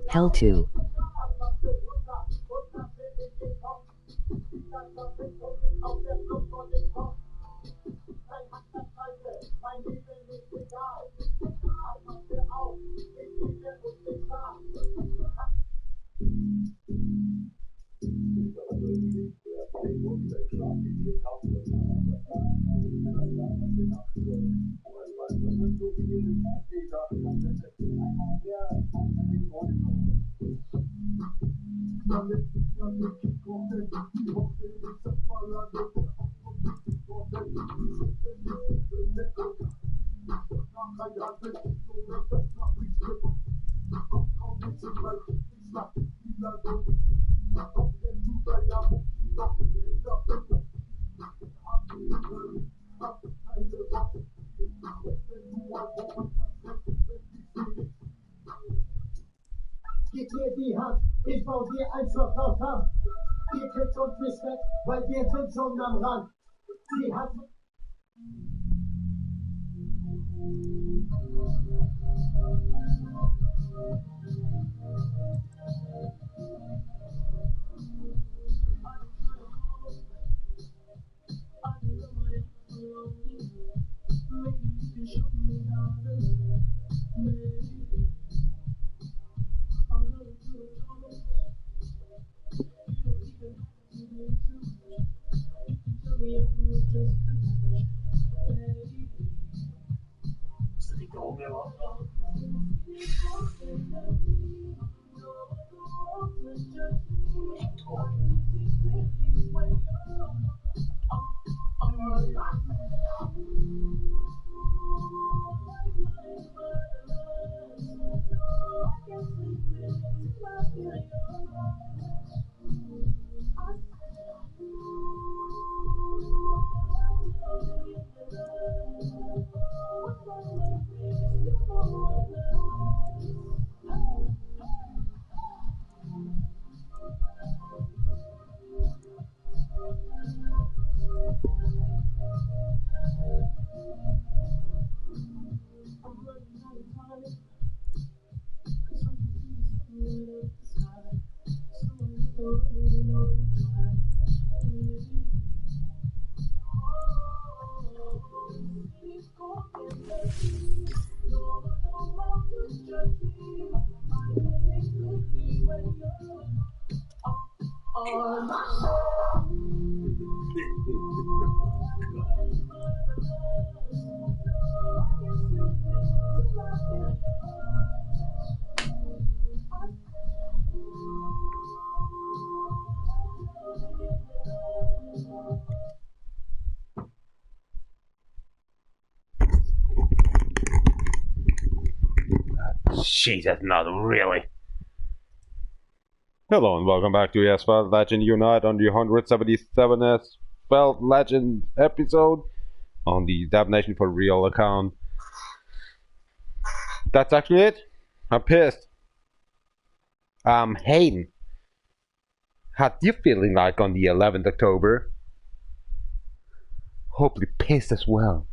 Hell 2. Gib mir die Hand, ich baue dir ein Schloss aus Hand. Ihr kriegt uns nicht weg, weil wir sind schon am Rand. Die Hand. Jesus, not really. Hello and welcome back to Asphalt Legend Unite on the 177th Asphalt Legend episode on the Damnation for Real account. That's actually it. I'm pissed. Hayden. How you feeling like on the 11th October? Hopefully pissed as well.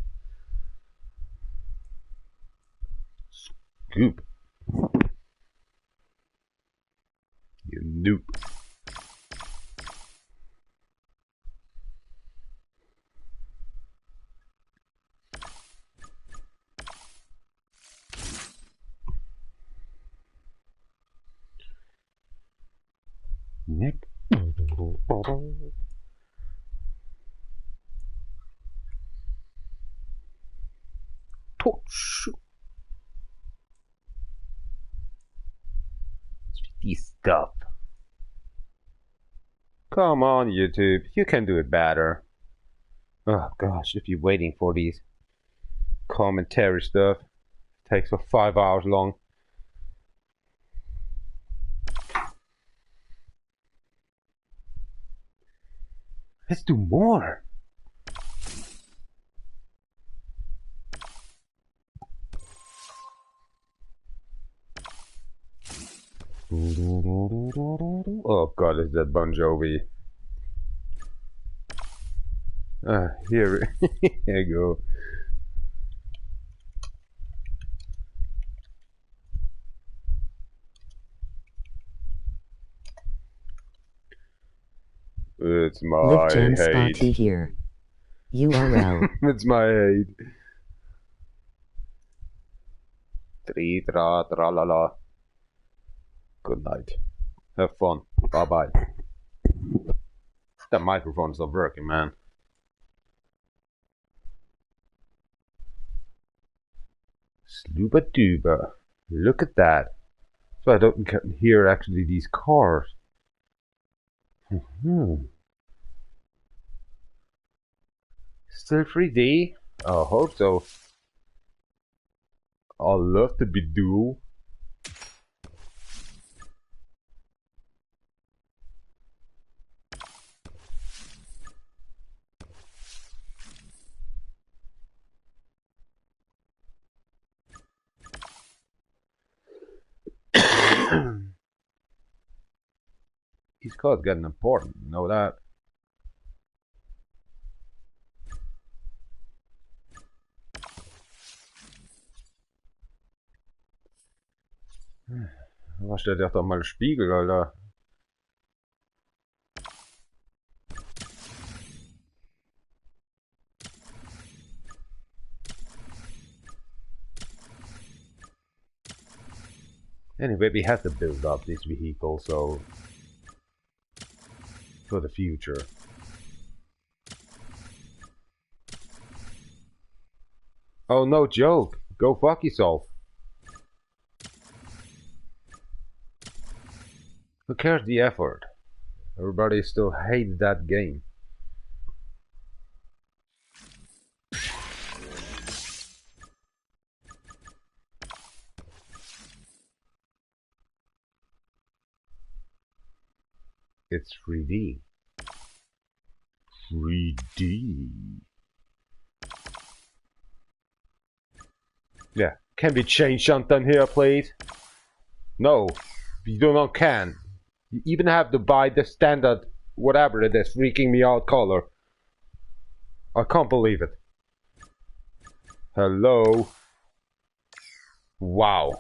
Scoop. You noob. Nick. Torch. This stuff. Come on, YouTube. You can do it better. Oh gosh, if you're waiting for these commentary stuff, it takes for 5 hours long. Let's do more. Oh god, is that Bon Jovi? Here, here you go. It's my LiveGem hate. here. URL. It's my hate. Tree tra tra la la. Good night. Have fun. Bye bye. That microphone's not working, man. Slooba dooba. Look at that. So I don't hear actually these cars. Still 3D? I hope so. I'd love to be dual. These cars getting important, you know that? Was steht doch mal ein Spiegel, Alter? Anyway, we have to build up this vehicle, so for the future. Oh, no joke. Go fuck yourself. Who cares the effort? Everybody still hates that game. It's 3D. 3D. Yeah, can we change something here, please? No, you do not can. You even have to buy the standard, whatever it is, freaking me out color. I can't believe it. Hello? Wow.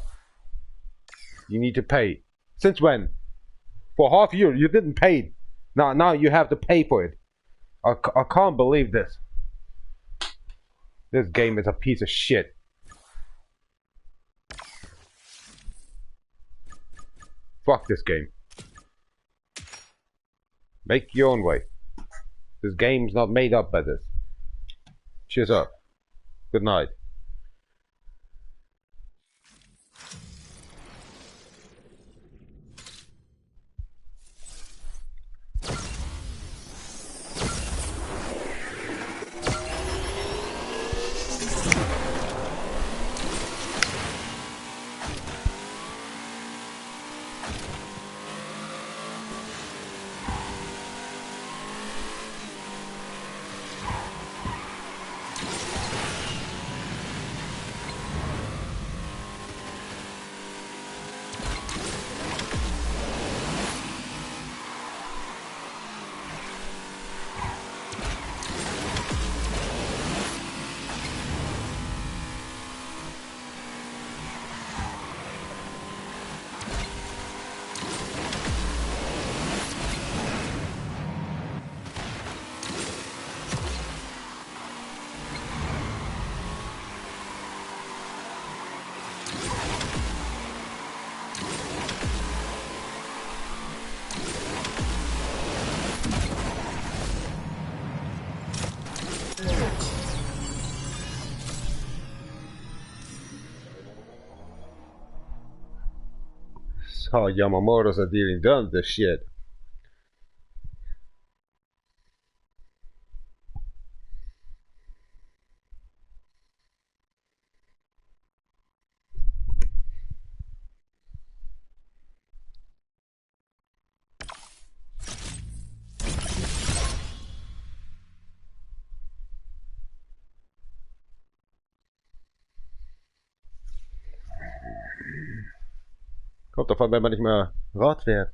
You need to pay. Since when? For half a year, you didn't pay. Now you have to pay for it. I can't believe this. This game is a piece of shit. Fuck this game. Make your own way. This game's not made up by this. Cheers up. Good night. So Yamamoto's are dealing done this shit. Kommt davon, wenn man nicht mehr Rad fährt.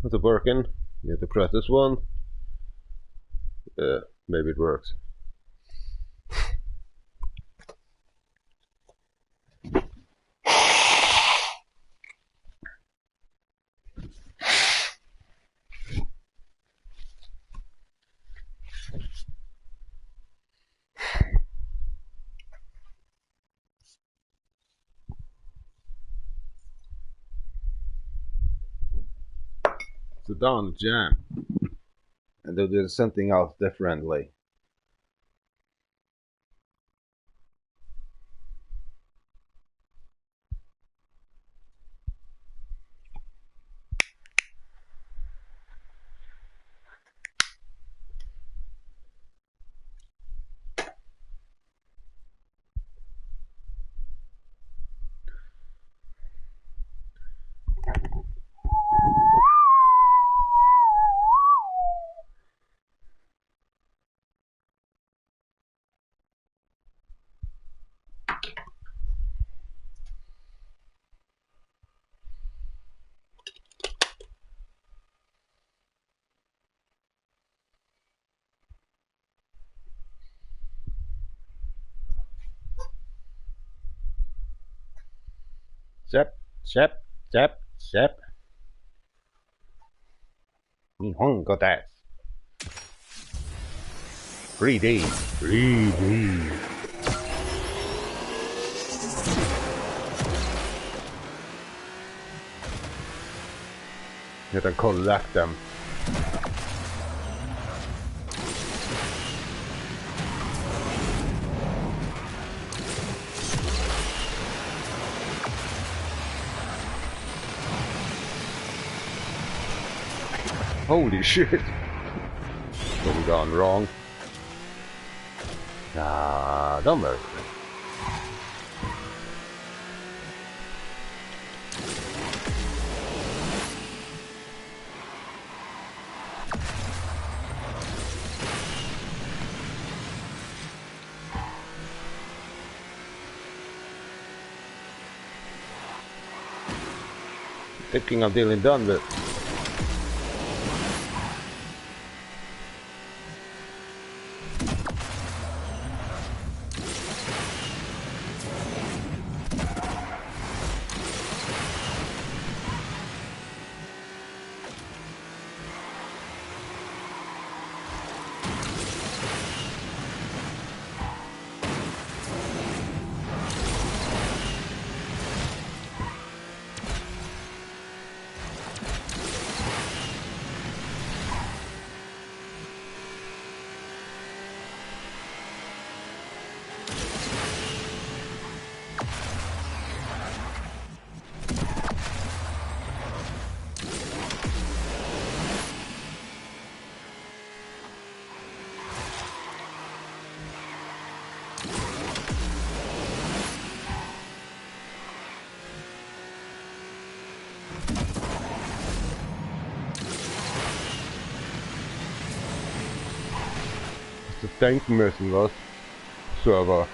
Is it working? You have to press this one. Maybe it works. Sit down, jam. And they'll do something else differently. Zap. Nihongo desu. 3D. You have to collect them. Holy shit! What we gone wrong? Nah, don't worry. Thinking of dealing done with. Så denken müssen was. Server.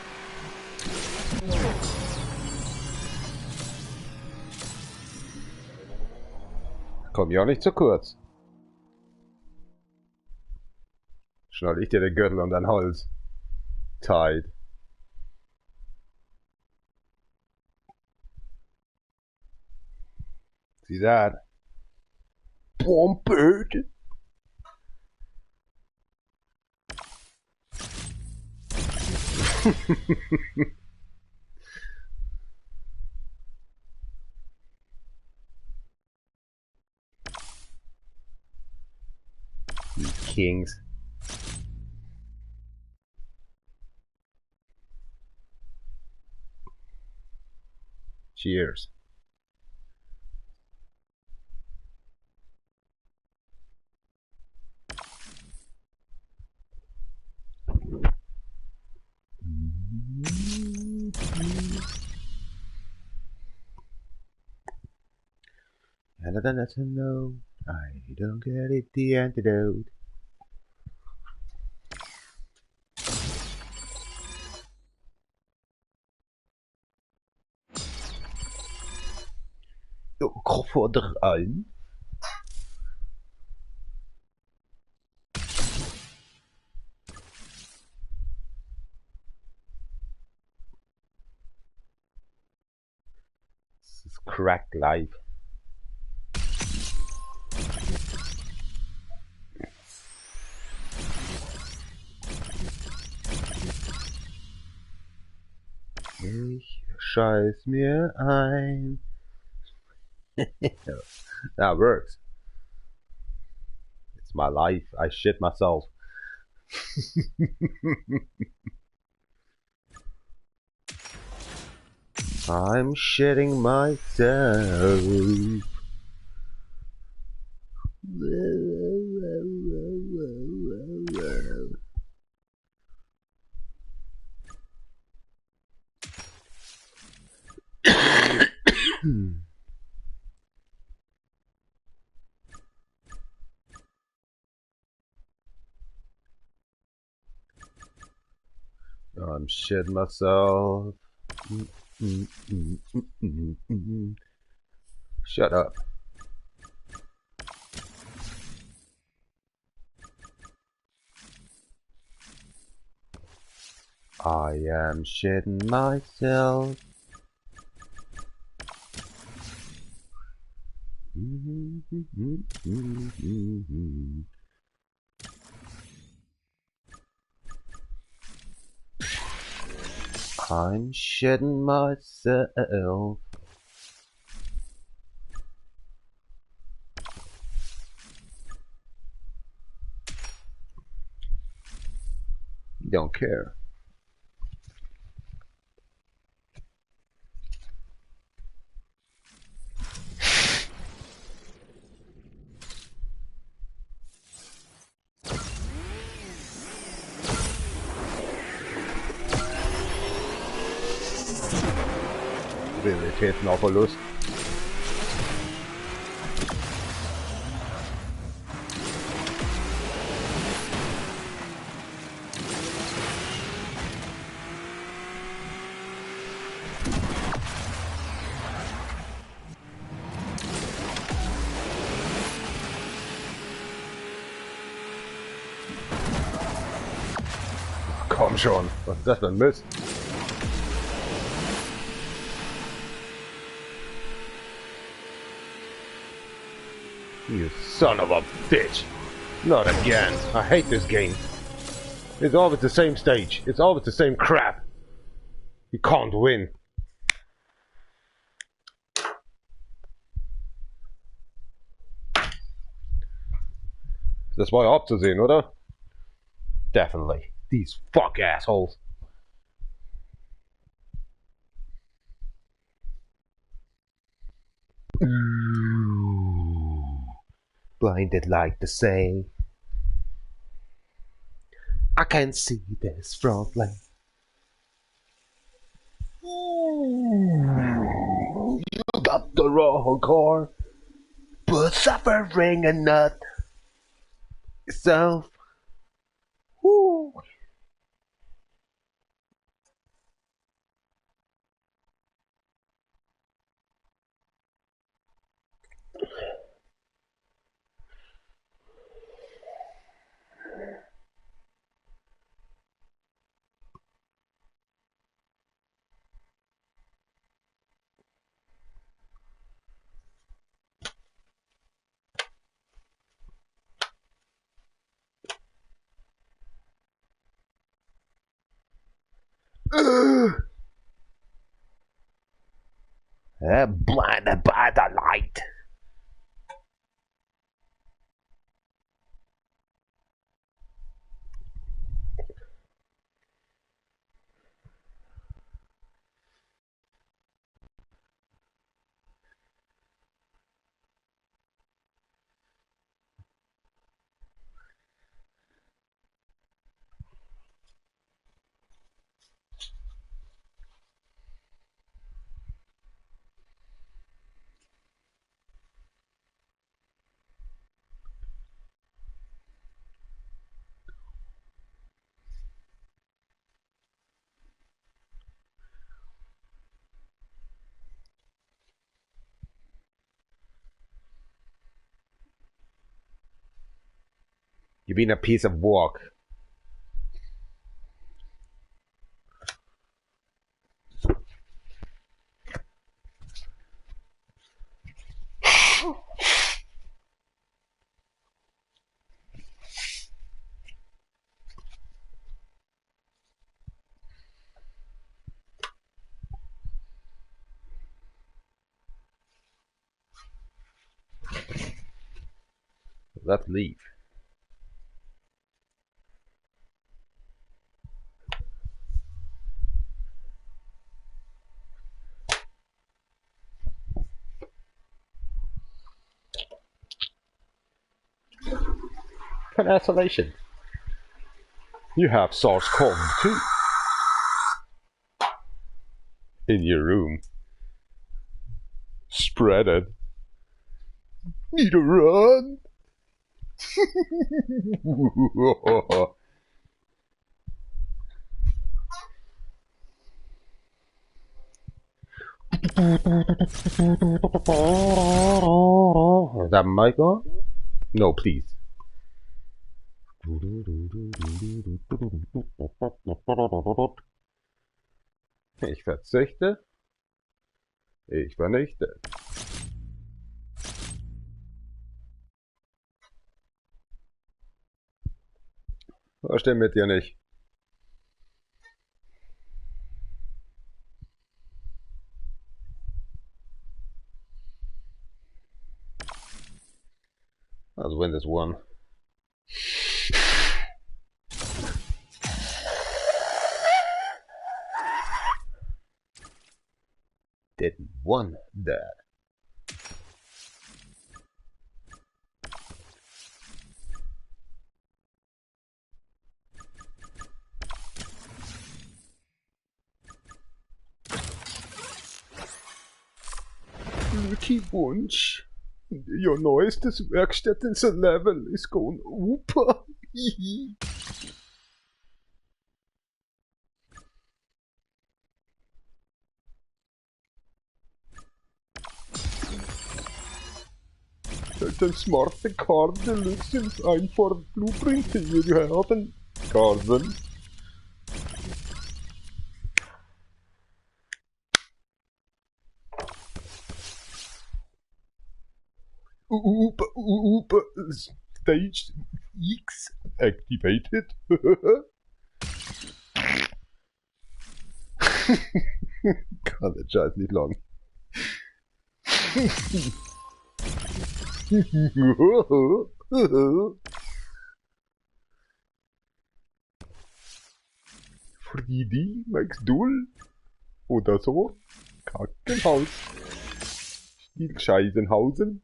Komm ja nicht zu kurz. Schnall ich dir den Gürtel um dein Hals. Tied. See that? Bombard. You kings. Cheers. And then that's a no. I don't get it, the antidote. Koffer erin. This is crack live. Ich scheiß mir ein. That works. It's my life. I shit myself. I'm shitting myself. I'm shitting myself. Shut up. I am shitting myself. I'm shitting myself. Don't care. Realitäten auf Verlust. Komm schon, was ist das für ein Mist? You son of a bitch! Not again! I hate this game. It's always the same stage. It's always the same crap. You can't win. Das war ja abzusehen, oder? Definitely. These fuck assholes. Blinded like the say. I can see this front line. You got the wrong car. but suffering and not yourself. Woo. Blinded by the light. You've been a piece of work. Let's leave. Isolation. You have SARS-CoV-2 in your room. Spread it. Need to run. Is that mic on? No, please. Ich verzichte. Ich vernichte. Was stimmt mit dir nicht? Let's win this one. Didn't want that. Glückwunsch. Your neuestes Werkstätten-Level is going super. Den smarte Card Deluxe ein for Blueprint you haben. Carven. Stage X activated. Kann der Scheiß nicht lang. Friedi, Max Dull oder so. Kackenhaus. Scheisenhausen.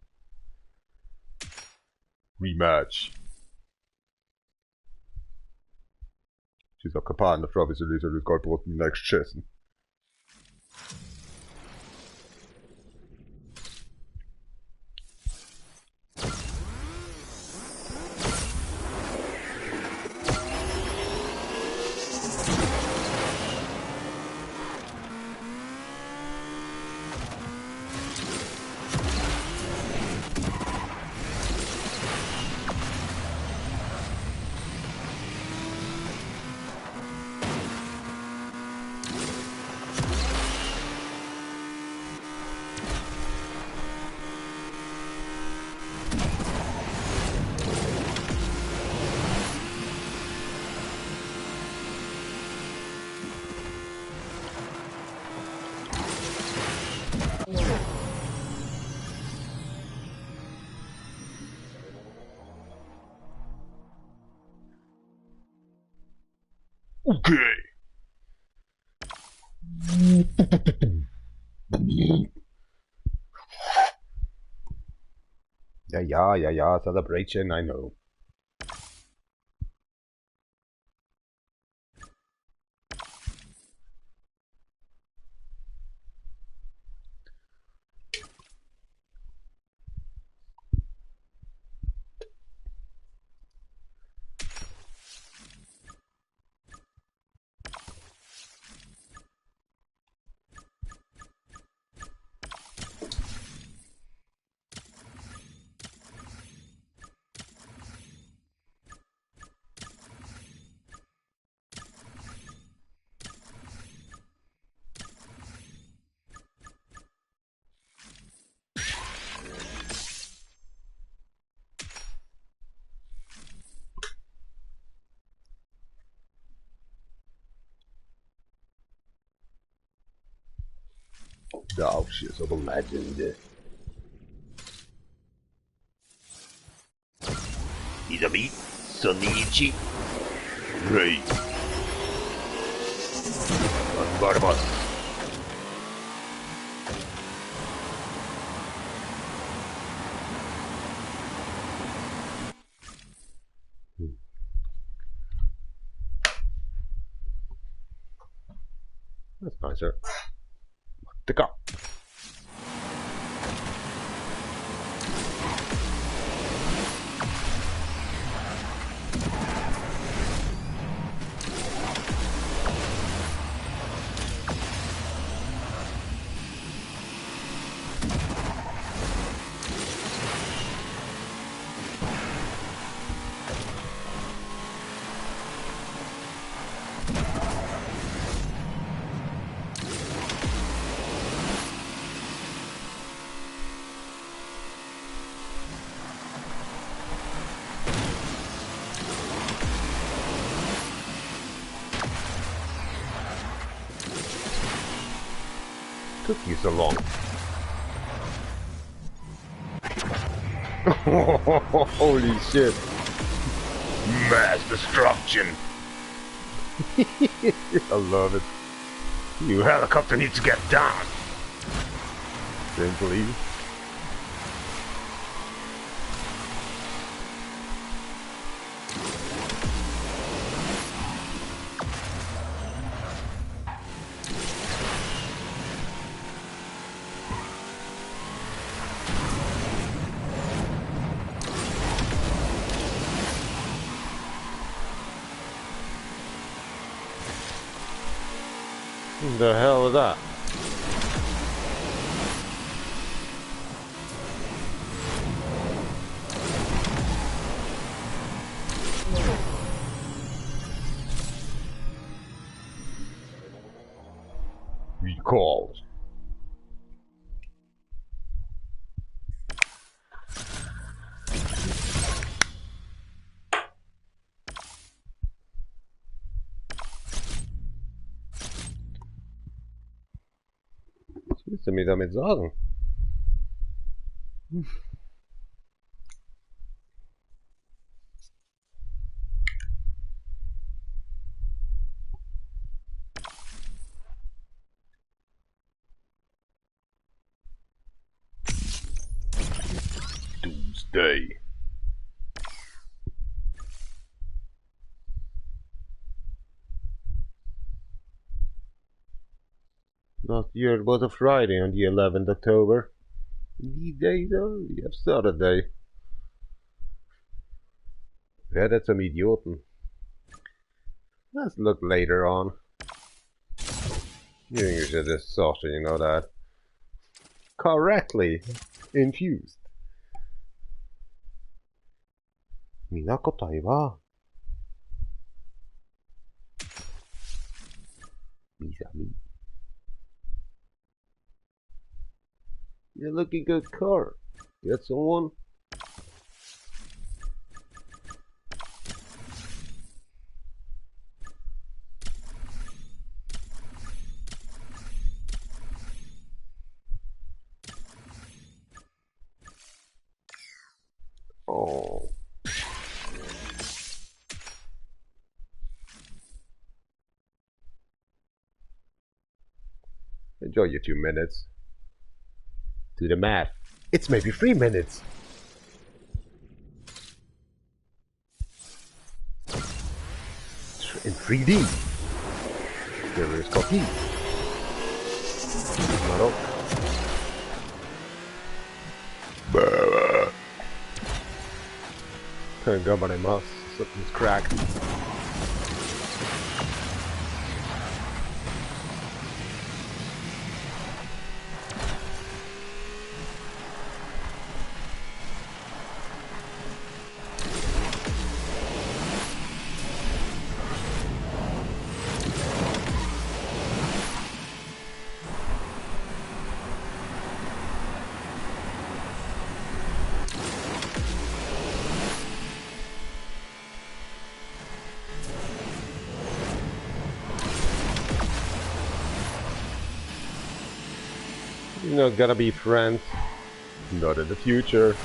Rematch. She's a kapana, Travis Elisa, who's got brought next chasing. Okay. Yeah, celebration, I know. The Ashes of a Legend. Izami, Sonichi, Ray, Barbados. That's nicer. The cup. Took you so long. Holy shit. Mass destruction. I love it. You helicopter needs to get down. Simply. What the hell is that? Recalled. Was willst du mir damit sagen? Doomsday. Last year it was a Friday on the 11th October. These days, we have Saturday. Werdet zum Idioten. Let's look later on. You think you should just saucer, you know that. Correctly infused. Minako Taiwa. Misami. You're looking good car. Get someone? Oh. enjoy your 2 minutes. Do the math. It's maybe 3 minutes. In 3D. Stereoscopy. Not up. Can't go by my mouse. Something's cracked. You're not gonna be friends. Not in the future.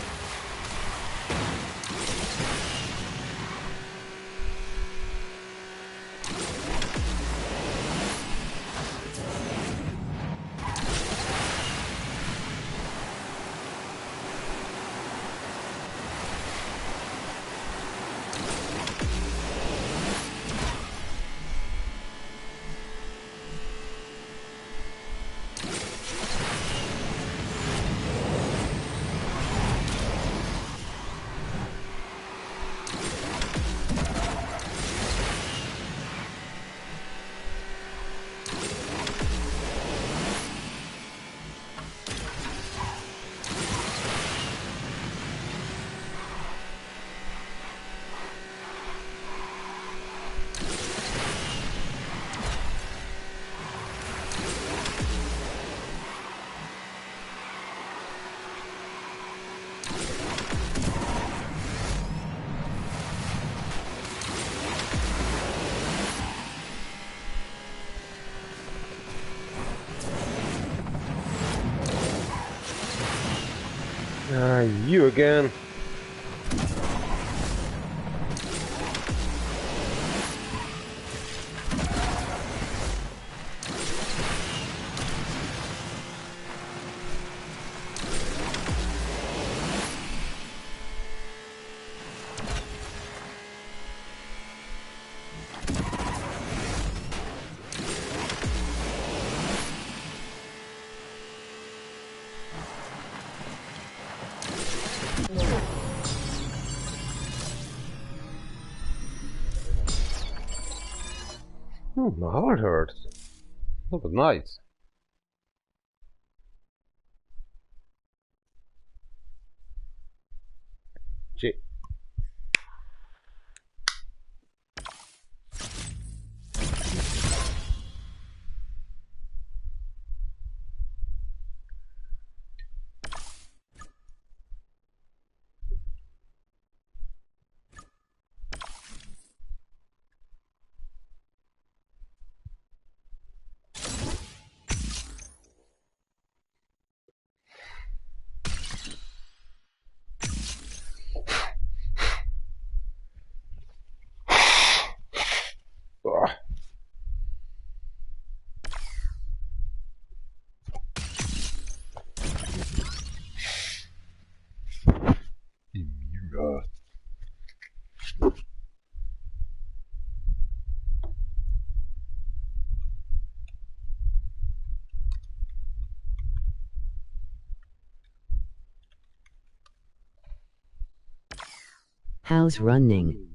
You again. My heart hurts. That was nice. Shit. How's running?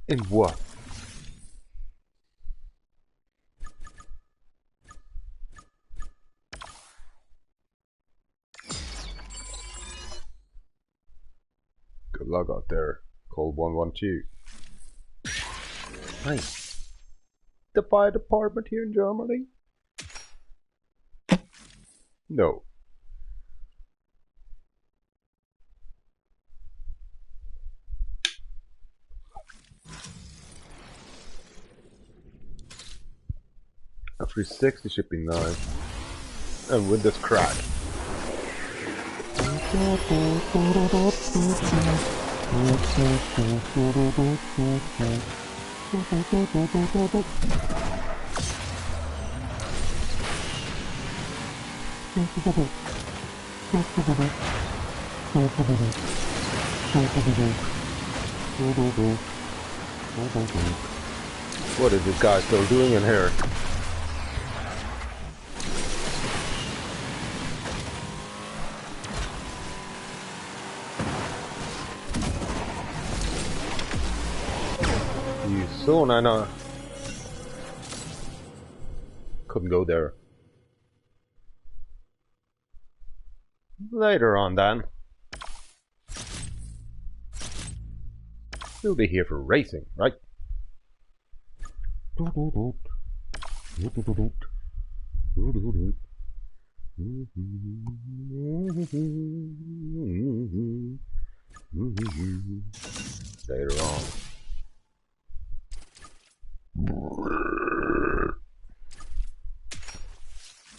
In what? Good luck out there, Cold 112. Nice. The fire department here in Germany? No. A 360 should be nice. And with this crack. What is this guy still doing in here? You soon, I know. Couldn't go there. Later on, then. We'll be here for racing, right? Later on.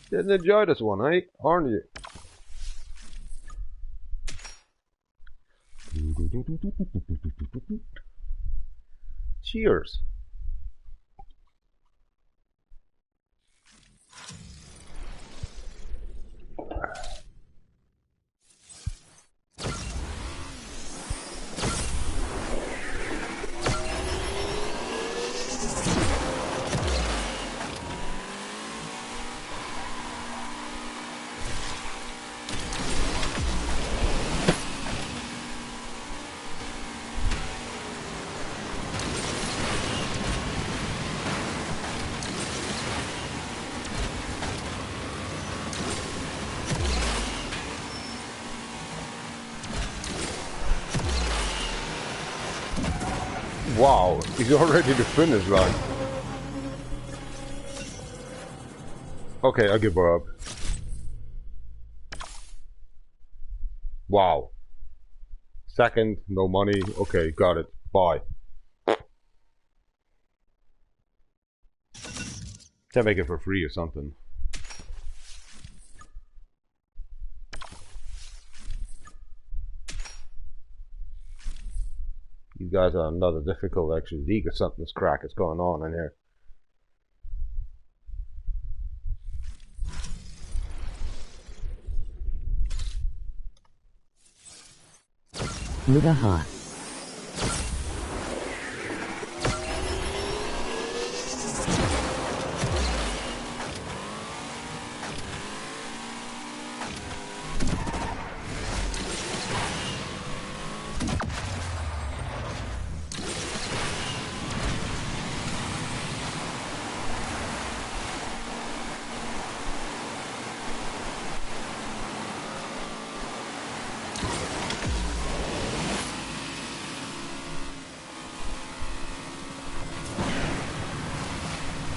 Didn't enjoy this one, eh? Aren't you? Cheers. Wow, he's already the finish line. Okay, I give up. Wow. Second, no money. Okay, got it. Bye. Can't make it for free or something. You guys are another difficult actually league or something's crack is going on in here. Mugaha.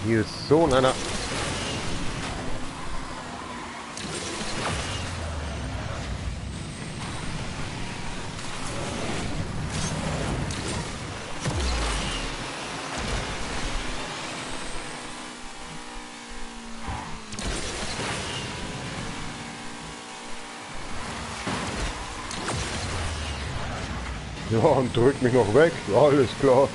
He is so nana. Ja, und drückt mich noch weg. Alles klar.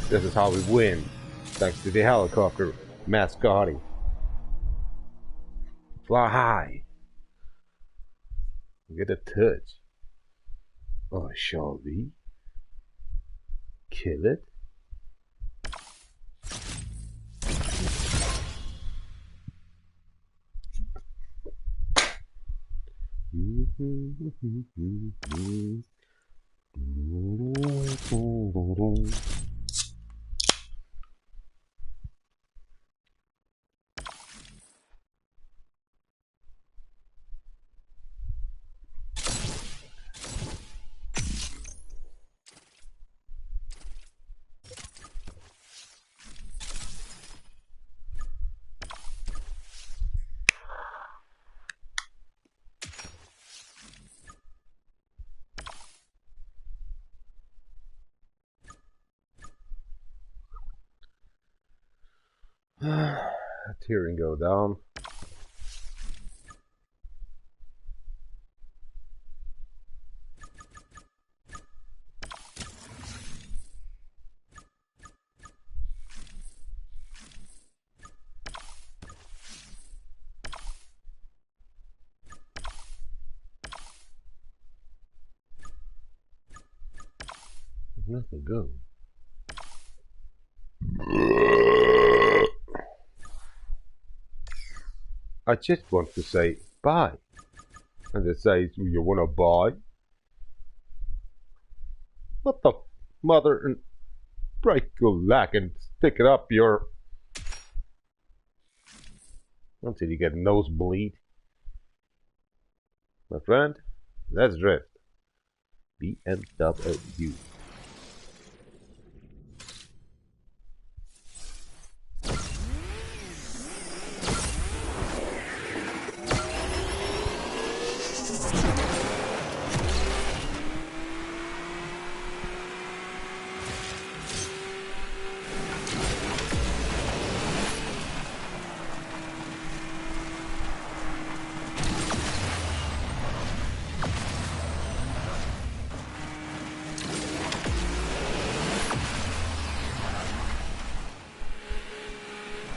This is how we win, thanks to the helicopter mascotti. Fly high. Get a touch. Oh, shall we? Kill it? Tearing go down. There's nothing go. I just want to say bye. And it says, you wanna buy? What the mother and break your leg and stick it up your... Until you get a nosebleed. My friend, let's drift. BMW.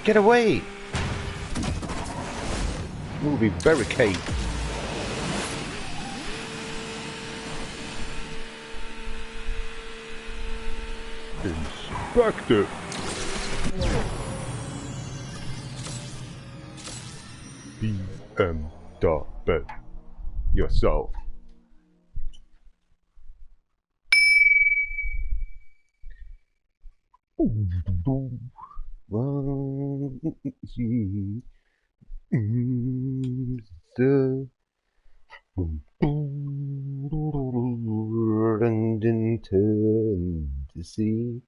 Get away! Movie barricade. Inspector! BMW. Yourself. To see.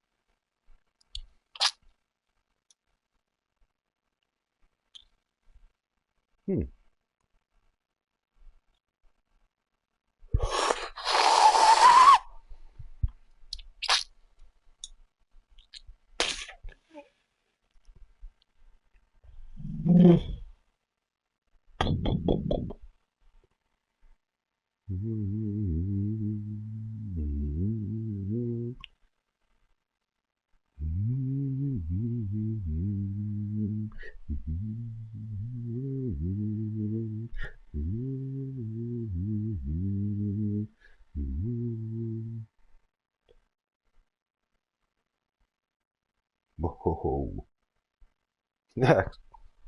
Whoa.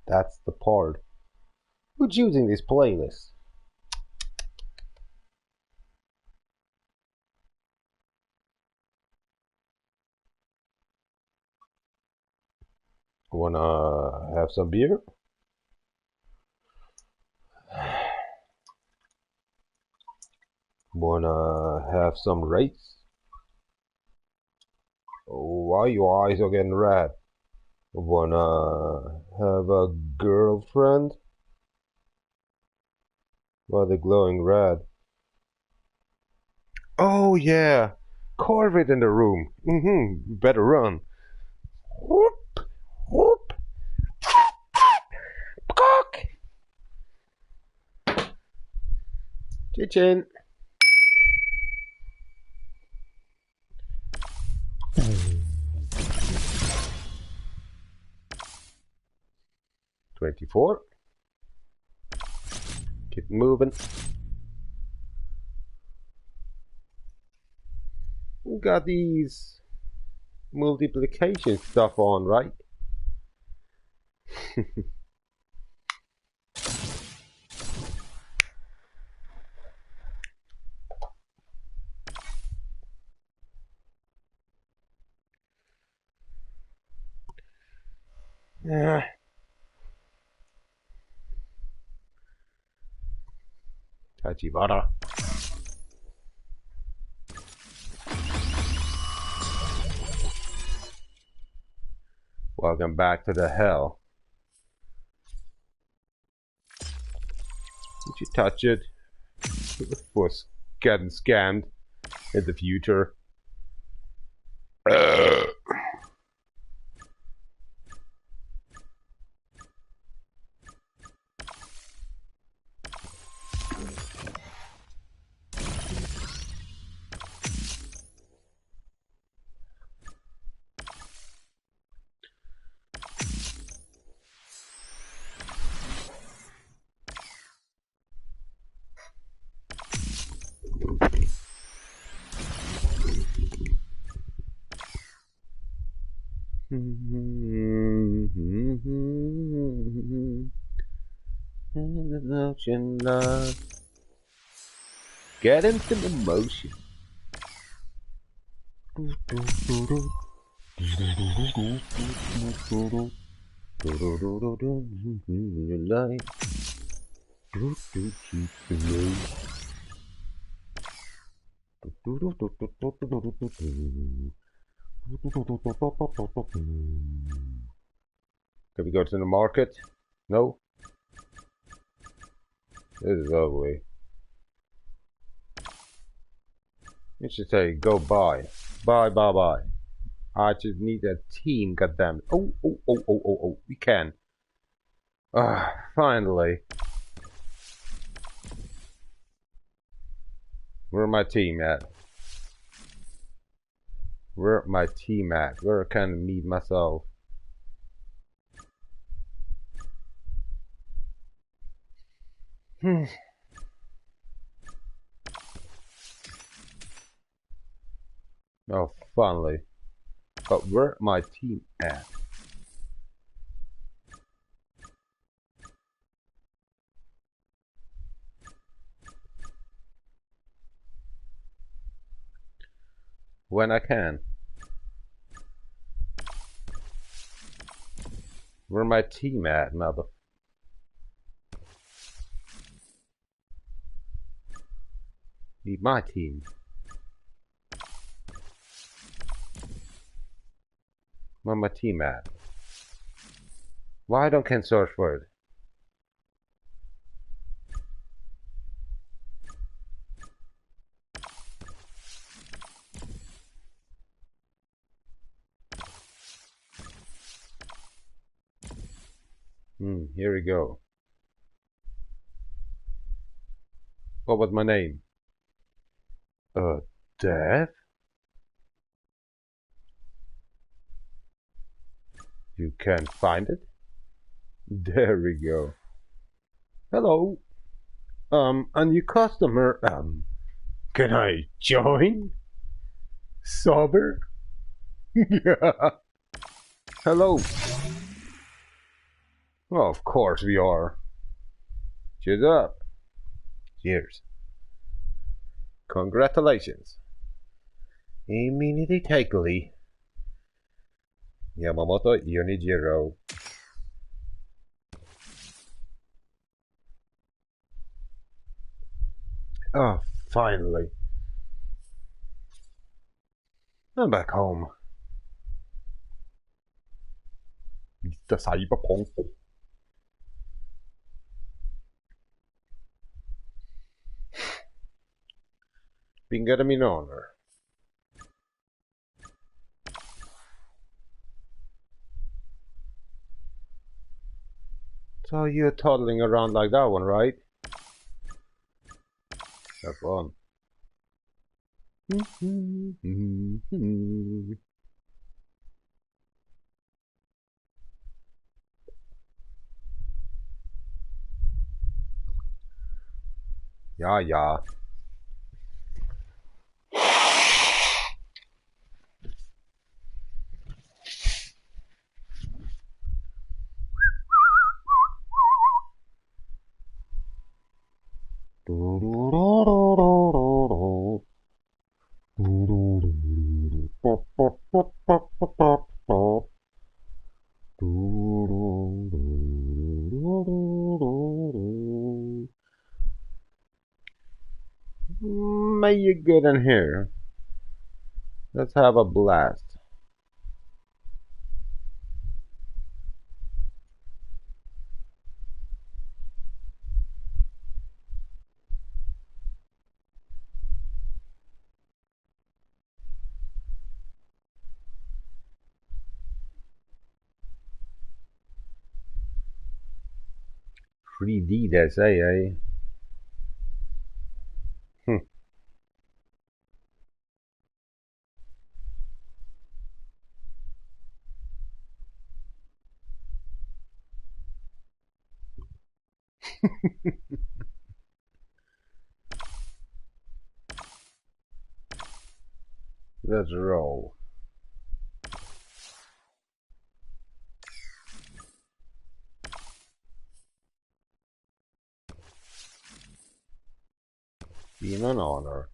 That's the part. Who's using this playlist? Wanna have some beer? Wanna have some race? Why your eyes are getting red? Wanna have a girlfriend? Why they're glowing red? Oh yeah, Corvid in the room. Better run. Whoop, whoop. Cock. Chin. 24. Keep moving. We got these multiplication stuff on, right? Yeah. Tachibara. Welcome back to the hell. Did you touch it? It was getting scammed in the future. Emotion, love. Get into the motion. Can we go to the market? No? This is ugly. You should say go buy. Buy. I just need a team, goddammit. Oh, we can. Finally. Where my team at? Where my team at? Where can I meet myself? Oh, finally. But where my team at? When I can. Where my team at, mother? Need my team. Where my team at? Why I don't can search for it? Here we go. What was my name? Death? You can't find it? There we go. Hello. A new customer. Can I join? Sober? Yeah. Hello. Well, of course we are. Cheers up. Cheers. Congratulations. Immediately takely. Yamamoto Yonijiro. Oh, finally. I'm back home. The cyberpunk. Finger min honor. So you're toddling around like that one, right? Have fun. Yeah. May you get in here. Let's have a blast. "3D they say, eh? Let's roll. Been an honor.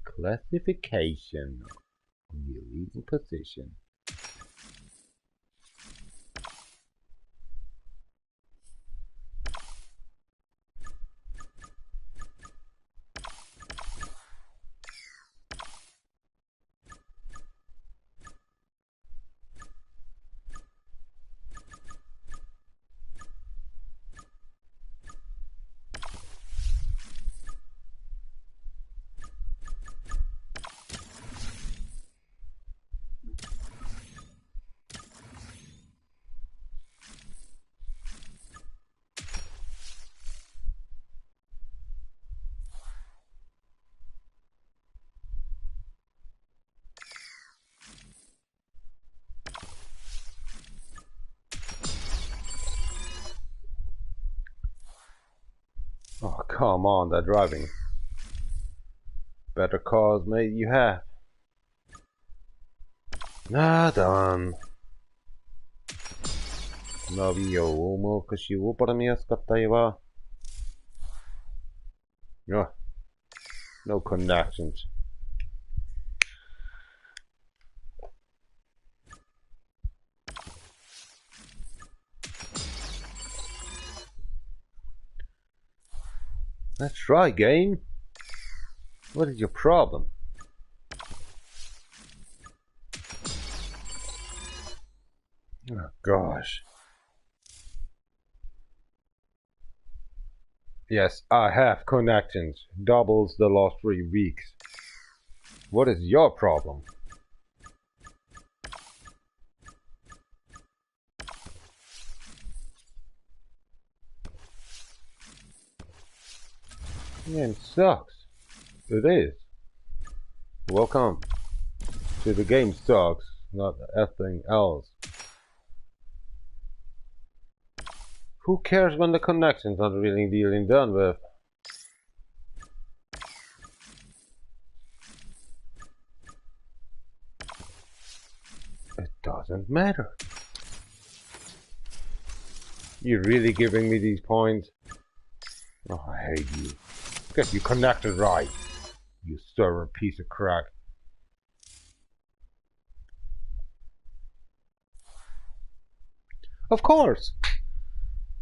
Classification. Your leading position. Oh, come on, that driving. Better cars, mate, you have. Done. Navijomo, kashiwo paramiaskataiwa. No connections. Let's try, game. What is your problem? Oh, gosh. Yes, I have connections. Doubles the last 3 weeks. What is your problem? Man, it sucks. It is. Welcome to the game sucks, not anything else. Who cares when the connections are really dealing done with? It doesn't matter. You're really giving me these points? Oh, I hate you. Get you connected right. You server piece of crap. Of course.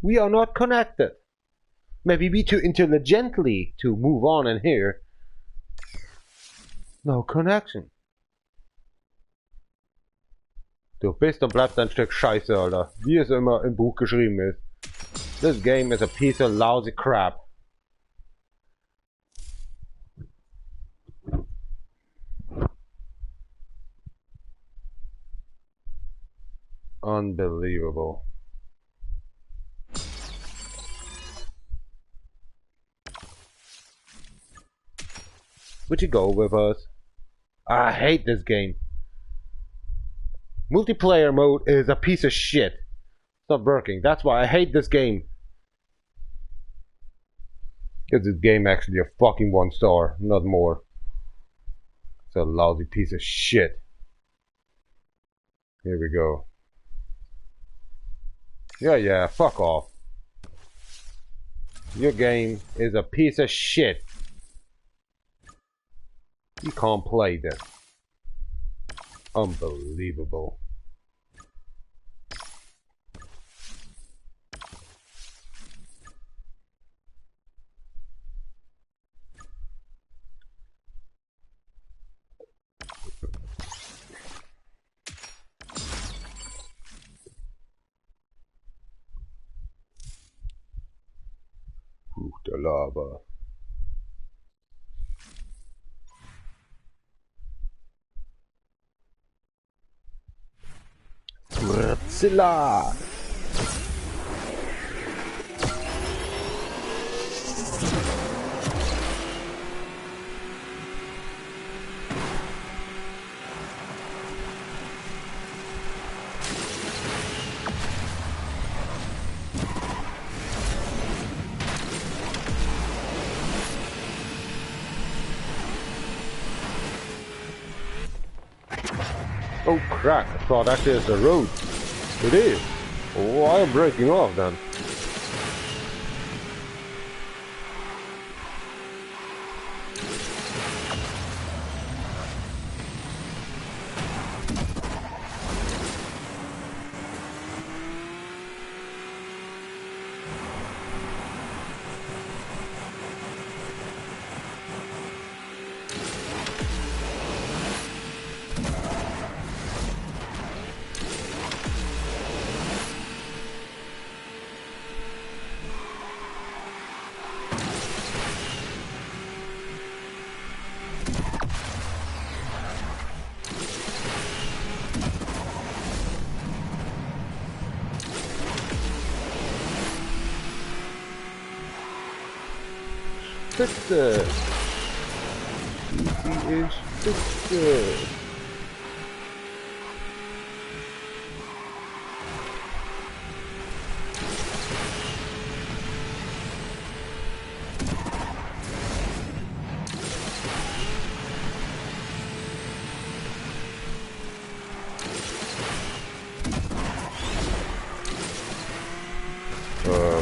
We are not connected. Maybe be too intelligently to move on in here. No connection. Du bist und bleibst ein Stück Scheiße, Alter. Wie es immer im Buch geschrieben ist. This game is a piece of lousy crap. Unbelievable. Would you go with us? I hate this game. Multiplayer mode is a piece of shit. It's not working. That's why I hate this game. Is this game actually a fucking 1 star, not more. It's a lousy piece of shit. Here we go. Yeah, fuck off. Your game is a piece of shit. You can't play this. Unbelievable. Ooh, the lava. Godzilla! Oh crap, I thought that is the road. It is. Oh, I am breaking off then. Victor! Easy is Victor!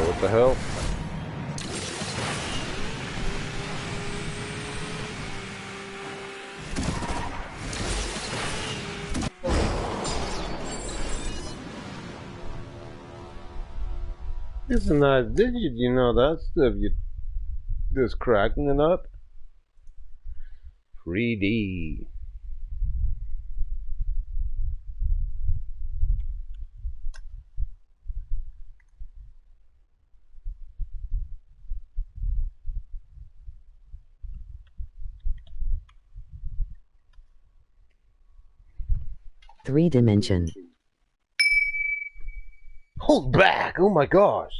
What the hell? Isn't that, did you know that stuff? You just cracking it up? 3D. Three-dimension. Hold back! Oh my gosh!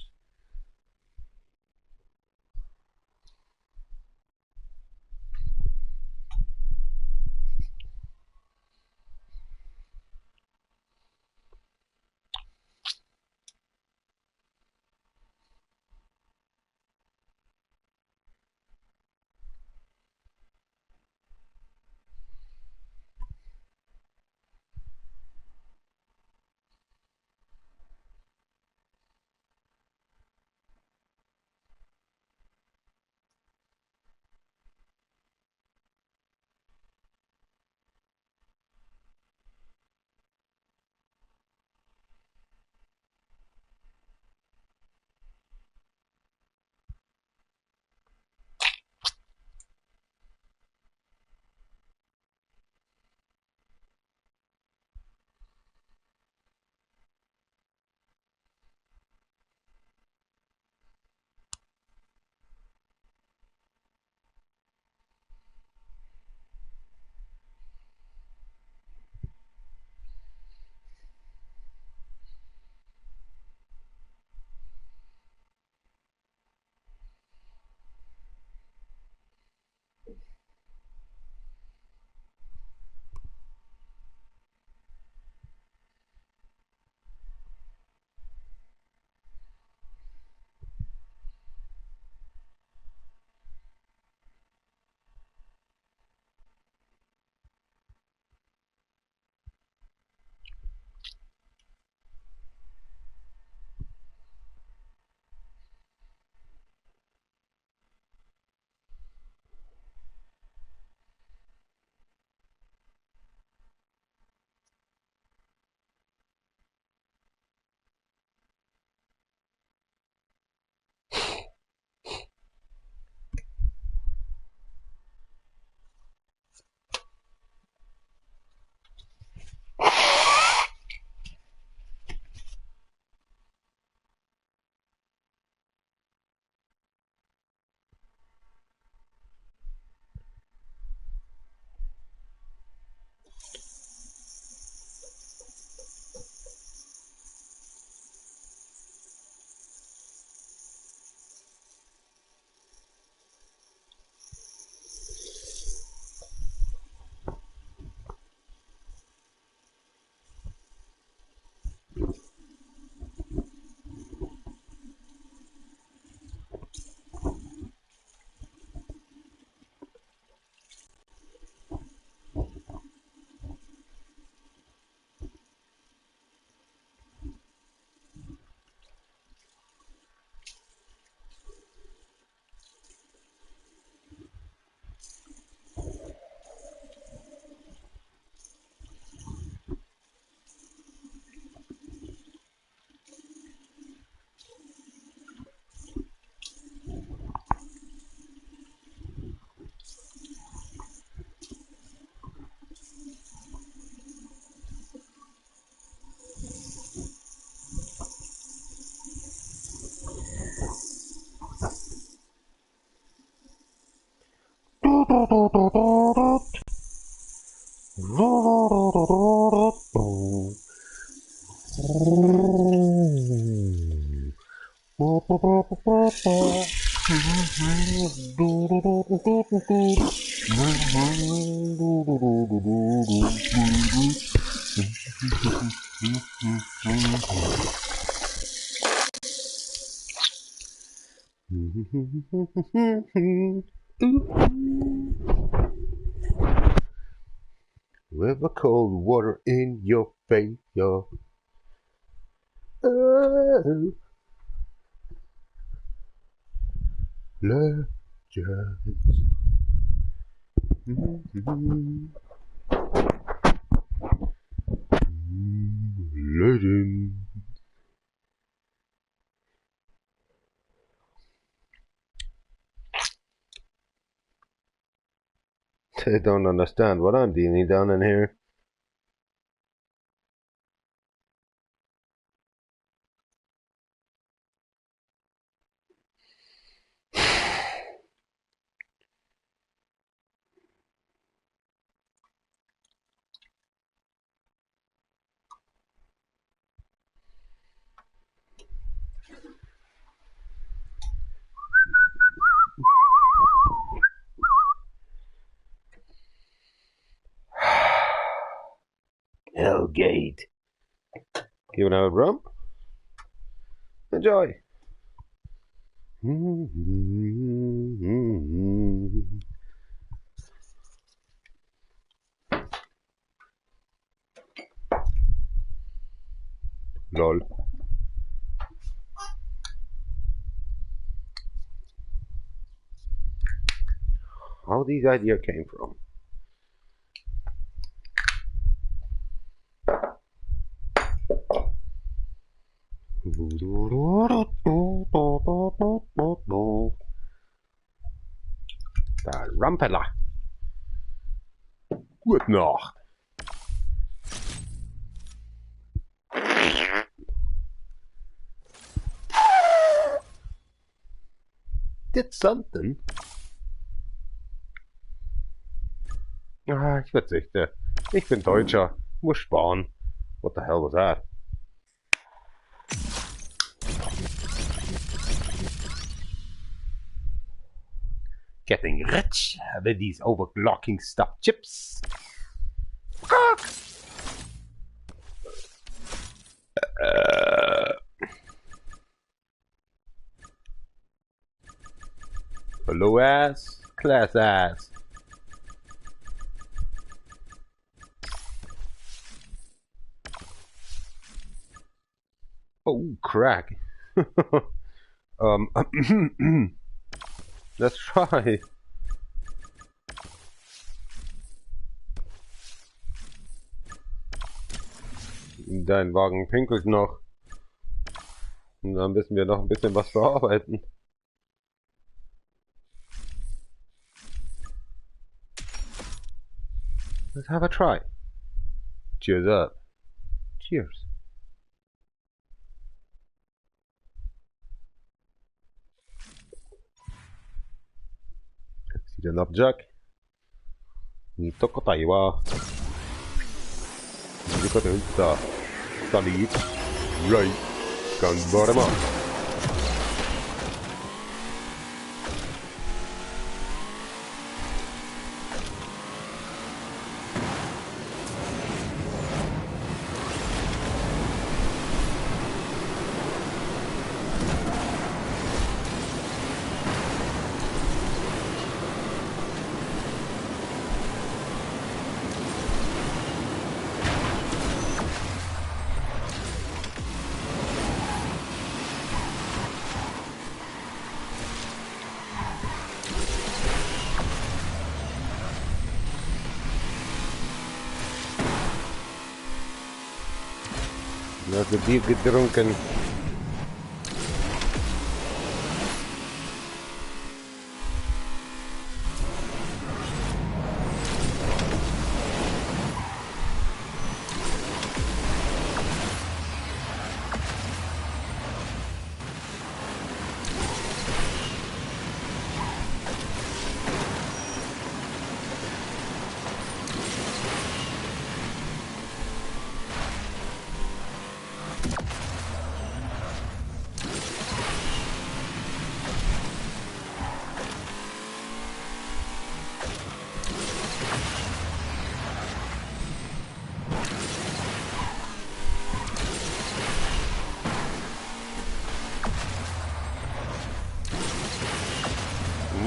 With a cold water in your face, yo. Oh. Legends. Legends. They don't understand what I'm dealing down in here. Hellgate. You wanna have rum? Enjoy. Lol. How these ideas came from? Der Rampeller. Gute Nacht. Did something? Ah, ich verzichte. Ich bin Deutscher. Muss sparen. What the hell was that? Getting rich with these overclocking stuffed chips. Low ass, class ass. Oh, crack. Let's try. Dein Wagen pinkelt noch. Und dann müssen wir noch ein bisschen was verarbeiten. Let's have a try. Cheers up. Cheers. See the napjack. にと答えは、見るかと言った。二人、ライ、頑張れます。Du hast ein Bier getrunken.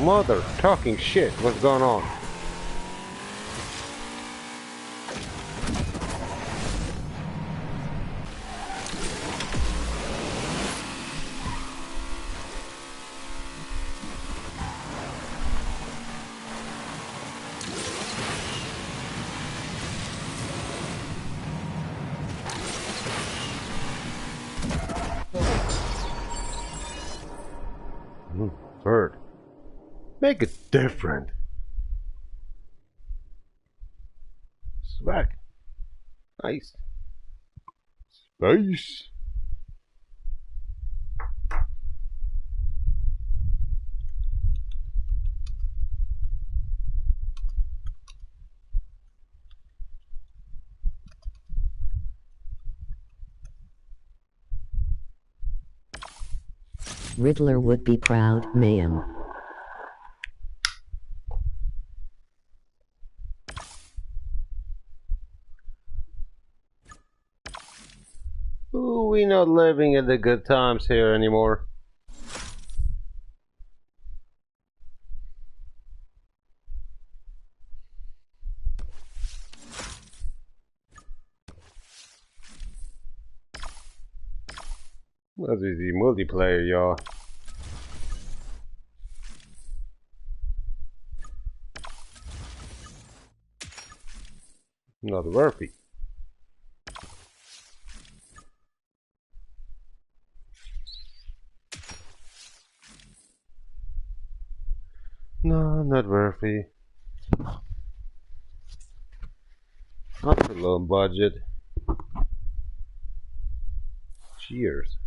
Mother talking shit. What's going on? Bird. Make it different. Swag. Nice. Space. Riddler would be proud, ma'am. Ooh, we not living in the good times here anymore. What is the multiplayer, y'all? Not worthy. No, not worthy. Not a low budget. Cheers.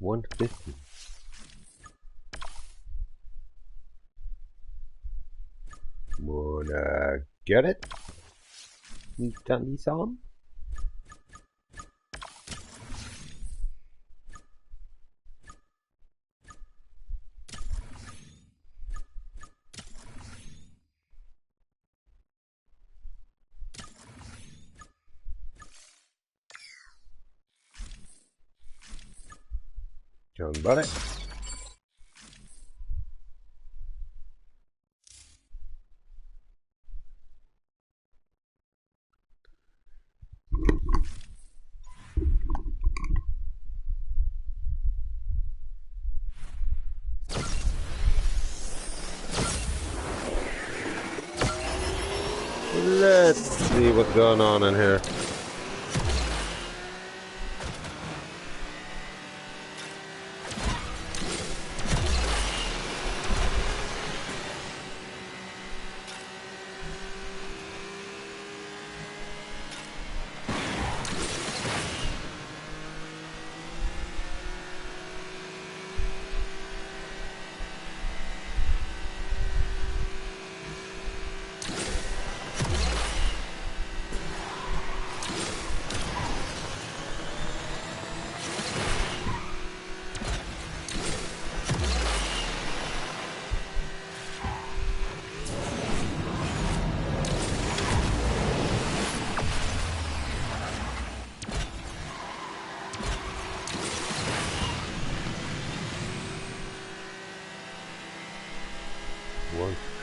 $150. Wanna get it? Nissan? John Barrett. Let's see what's going on in here.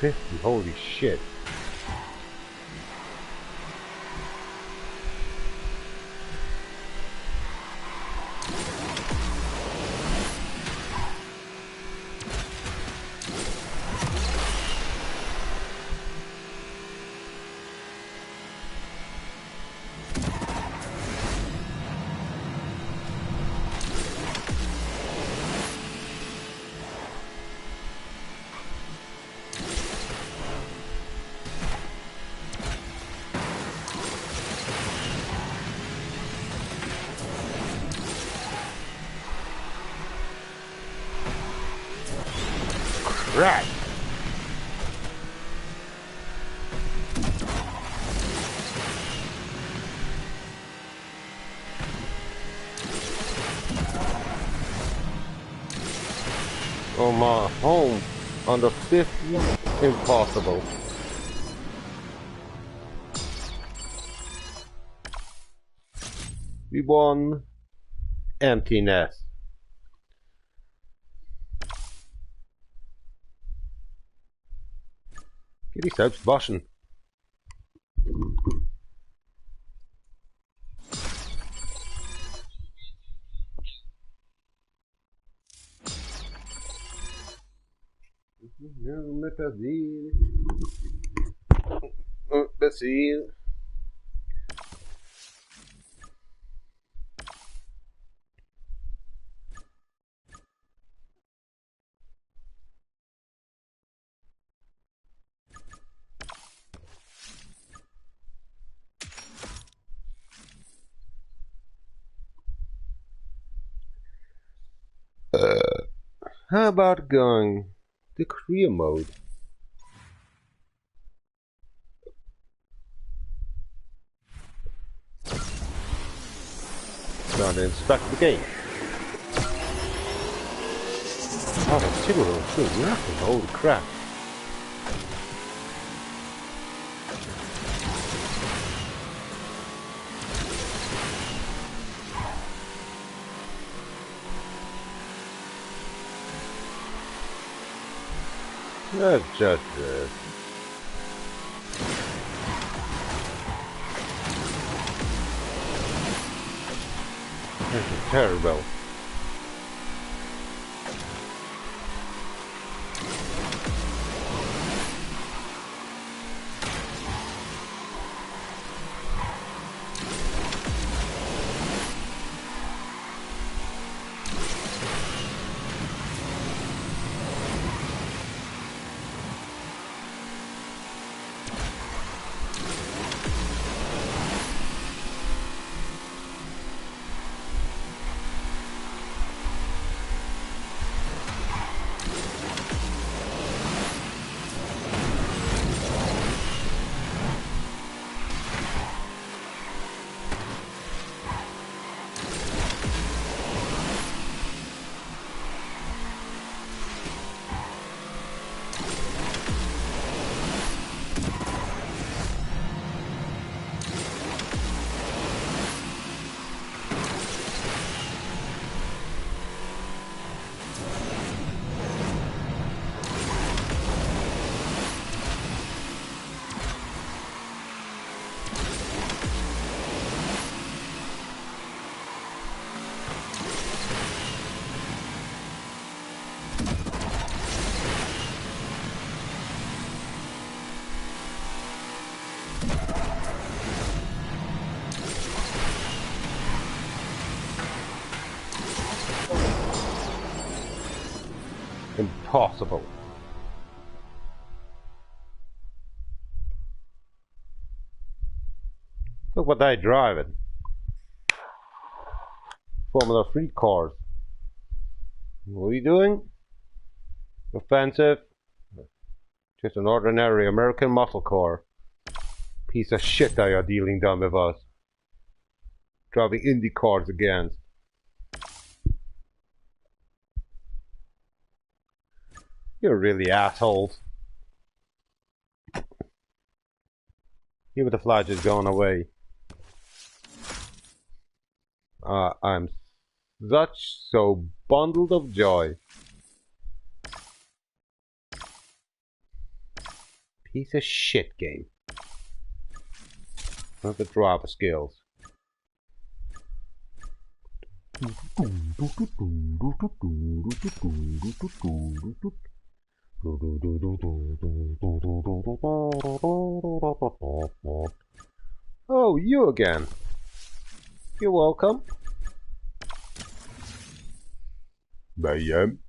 $150, holy shit. Right. Oh my, home under 50? Impossible. We won. Emptiness. Kitty selbst waschen. Basil. How about going to career mode? Now to inspect the game. Oh, the two of those do nothing. Holy crap. That's just this. This is terrible. Impossible. Look what they driving. Formula 3 cars. What are you doing? Offensive. Just an ordinary American muscle car. Piece of shit they are dealing down with us. Driving Indy cars against. You're really assholes. Even the flash is going away. I'm so bundled of joy. Piece of shit game. Not the driver skills. Oh, you again. You're welcome. Bam.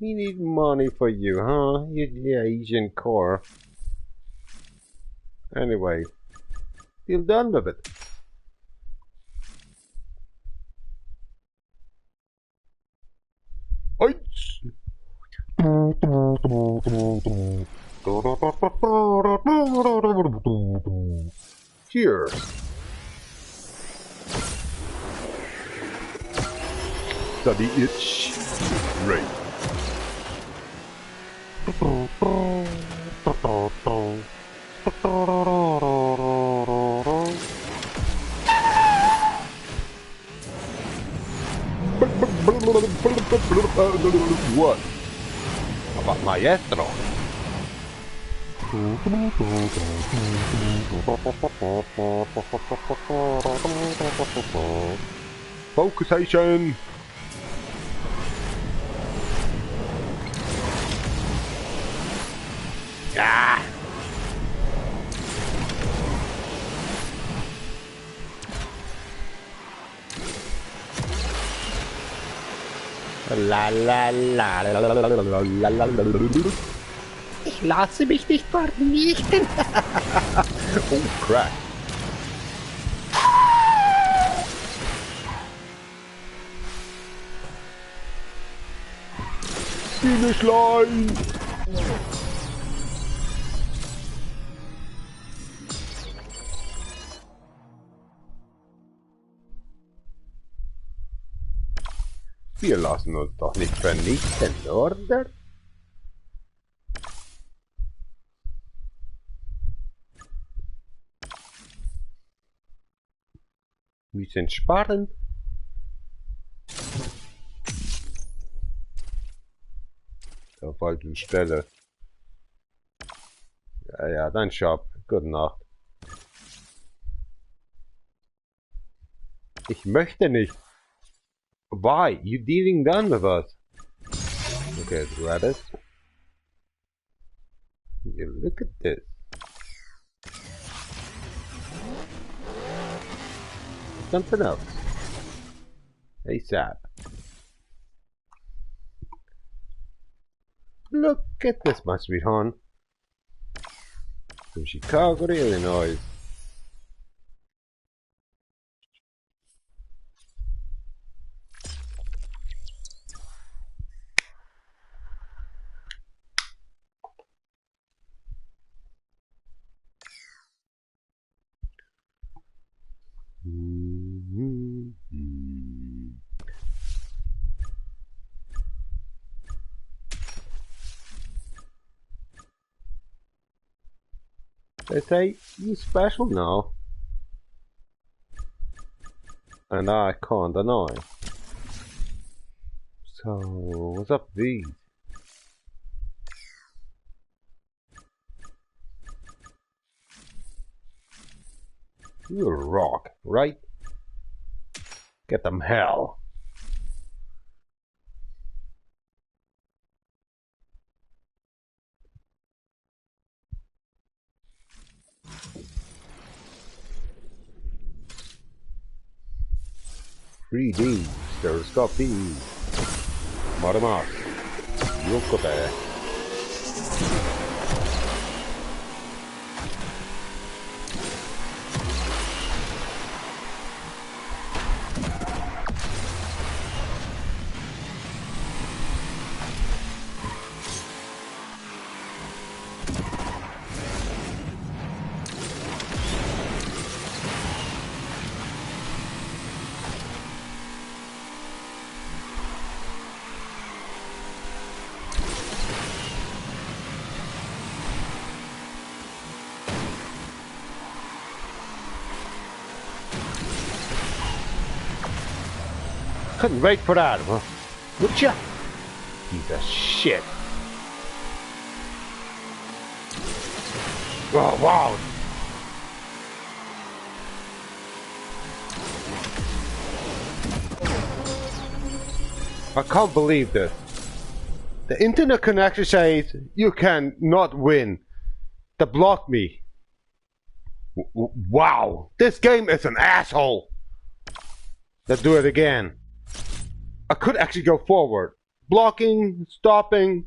We need money for you, huh? You Asian core. Anyway, feel done with it. Oich! Cheers. Study itch. Right. What? About maestro. Focusation. Ah. La la la la la la la la la. Ich lasse mich nicht vernichten. Oh crap. Finish line. Wir lassen uns doch nicht vernichten, oder? Wir sind sparen. Der falschen Stelle. Ja, ja, dann Shop. Gute Nacht. Ich möchte nicht. Why? You dealing done with us? Okay, grab it. Yeah, look at this. Something else. ASAP. Look at this, my sweetheart. From Chicago to Illinois. They say you special now, and I can't deny. So what's up with these? You're a rock, right? Get them hell. Three-D, stereoscopy. Marmas. Yokote. Couldn't wait for that, huh? Would ya? Piece of shit. Oh, wow. I can't believe this. The internet connection says you can not win. They blocked me. Wow. This game is an asshole. Let's do it again. I could actually go forward. Blocking, stopping.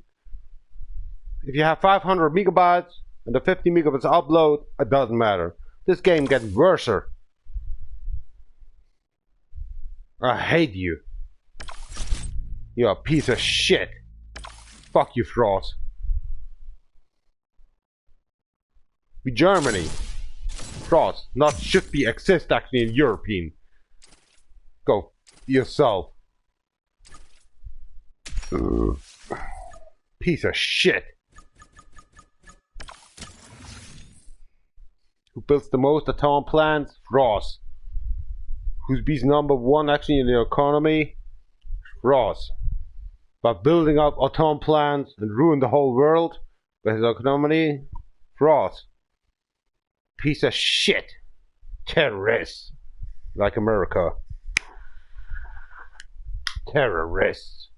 If you have 500 megabytes and the 50 megabytes upload, it doesn't matter. This game gets worse. I hate you. You're a piece of shit. Fuck you, Frost. Be Germany. Frost, not should be exist actually in European. Go yourself. Piece of shit. Who builds the most atom plants? Frost. Who's beats number one actually in the economy? Frost. But building up atom plants and ruin the whole world with his economy? Frost. Piece of shit. Terrorists. Like America. Terrorists.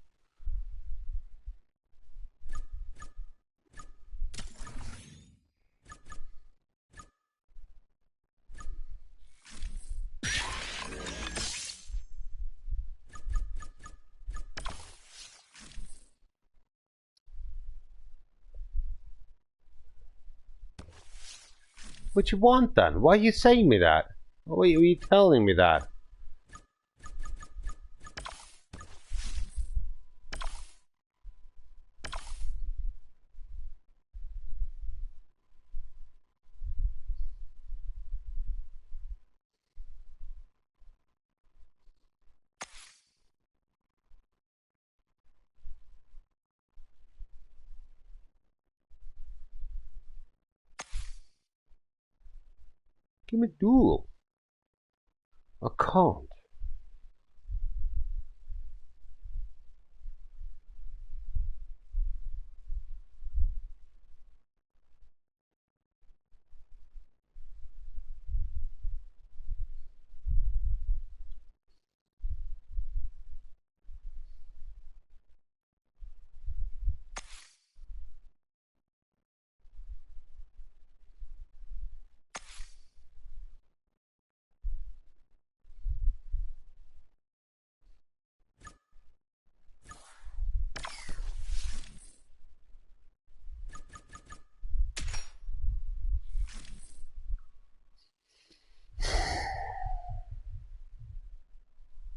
What you want then? Why are you saying me that? Why are you telling me that? Give me duel. I can't.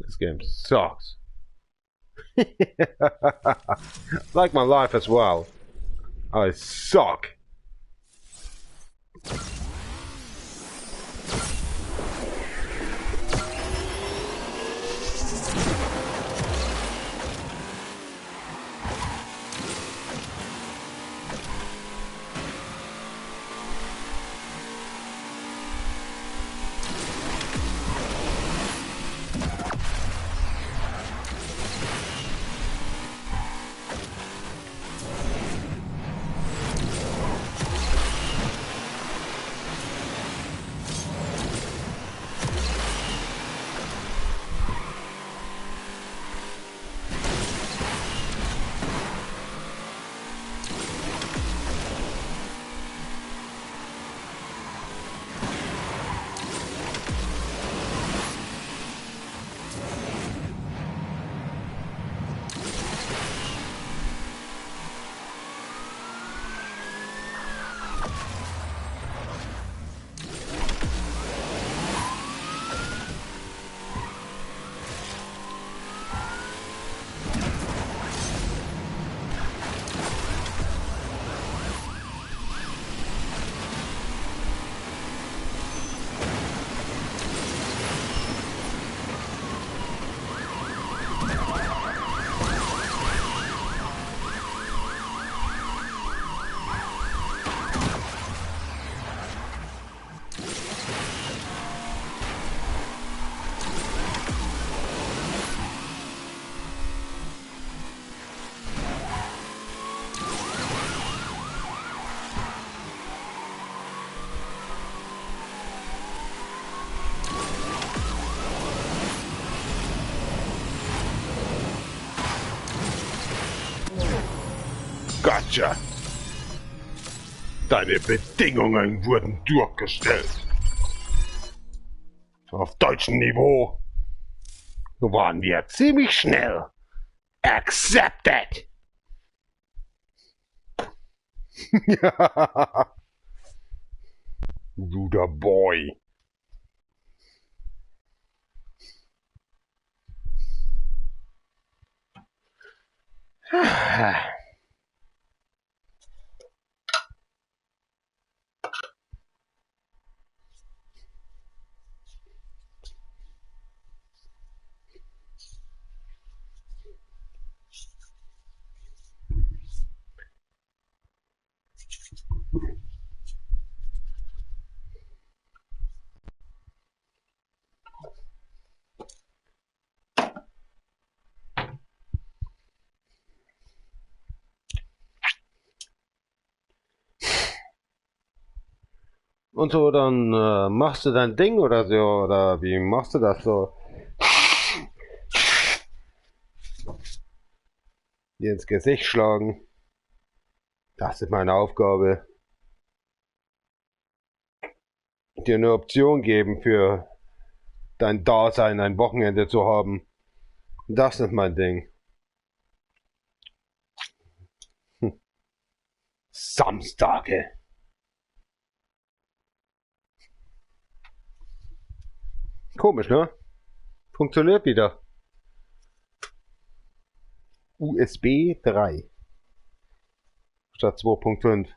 This game sucks. Like my life as well. I suck. Gotcha. Deine Bedingungen wurden durchgestellt. Auf deutschem Niveau waren wir ziemlich schnell. Accepted. Ruder Boy. Und so, dann machst du dein Ding oder so, oder wie machst du das so? Dir ins Gesicht schlagen. Das ist meine Aufgabe. Dir eine Option geben für dein Dasein, ein Wochenende zu haben. Das ist mein Ding. Samstage. Komisch, ne? Funktioniert wieder. USB 3 statt 2.5.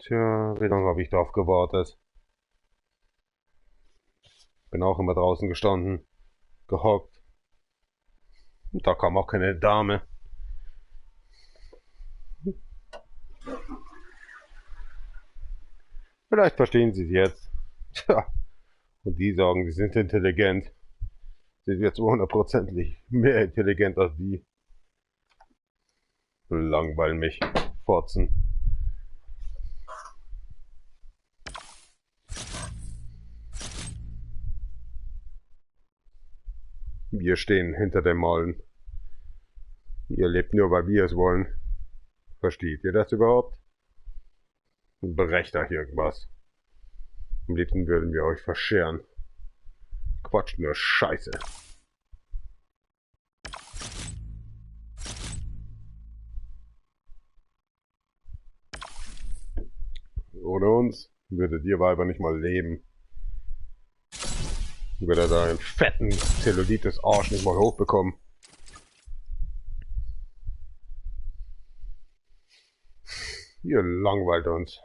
Tja, wie lange habe ich darauf gewartet? Bin auch immer draußen gestanden, gehockt. Und da kam auch keine Dame. Vielleicht verstehen sie es jetzt. Tja, und die sagen, sie sind intelligent. Sind wir zu 100%ig mehr intelligent als die. Langweilen mich. Fotzen. Wir stehen hinter dem Malen. Ihr lebt nur, weil wir es wollen. Versteht ihr das überhaupt? Brecht euch irgendwas. Am liebsten würden wir euch verscheren. Quatsch, nur Scheiße. Ohne uns würdet ihr Weiber nicht mal leben. Würde da einen fetten Zellulitis-Arsch nicht mal hochbekommen. Ihr langweilt uns.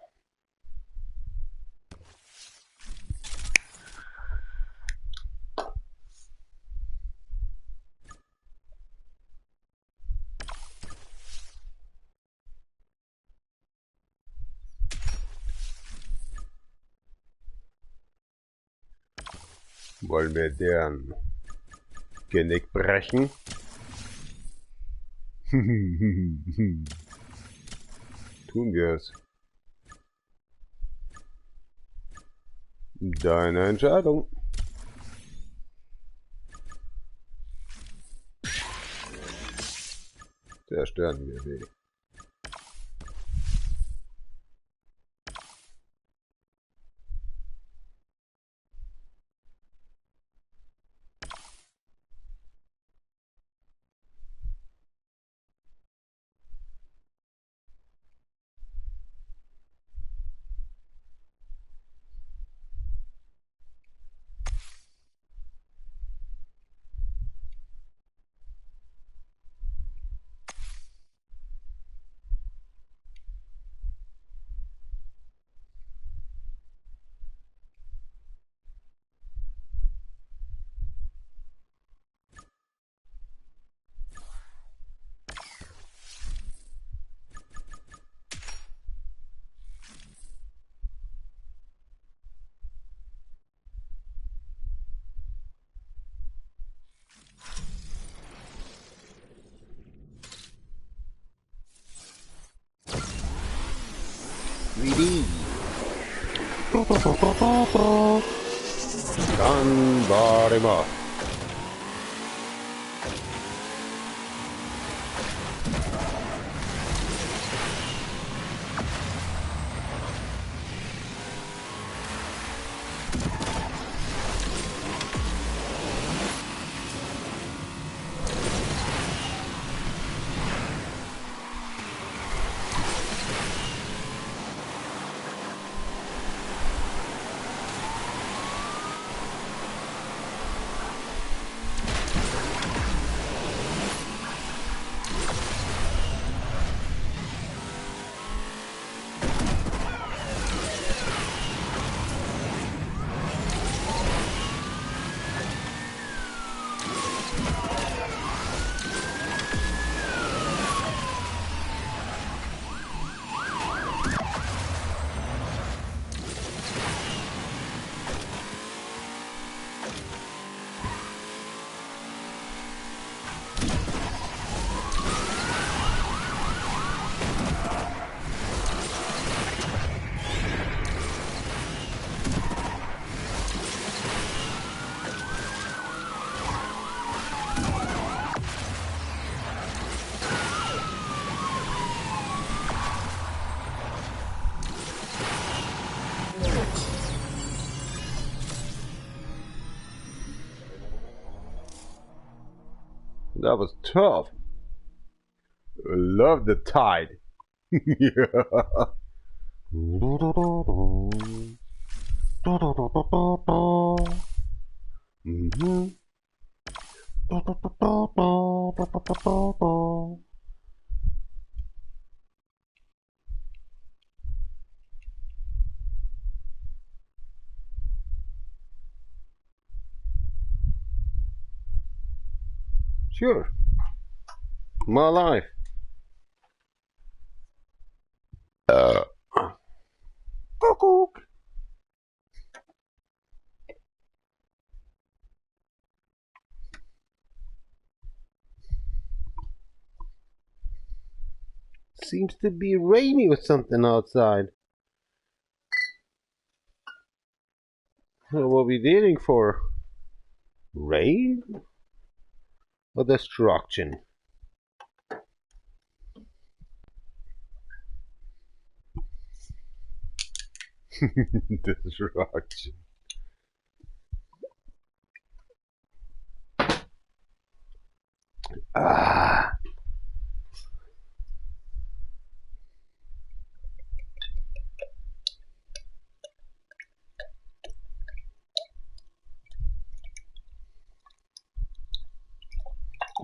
Wollen wir deren Genick brechen? Tun wir es. Deine Entscheidung. Zerstören wir sie. Ganbarima. That was tough. I love the tide. Yeah. Mhm. Sure. My life. Cuckoo. Seems to be rainy or something outside. What are we dealing for? Rain or destruction? Destruction. Ah.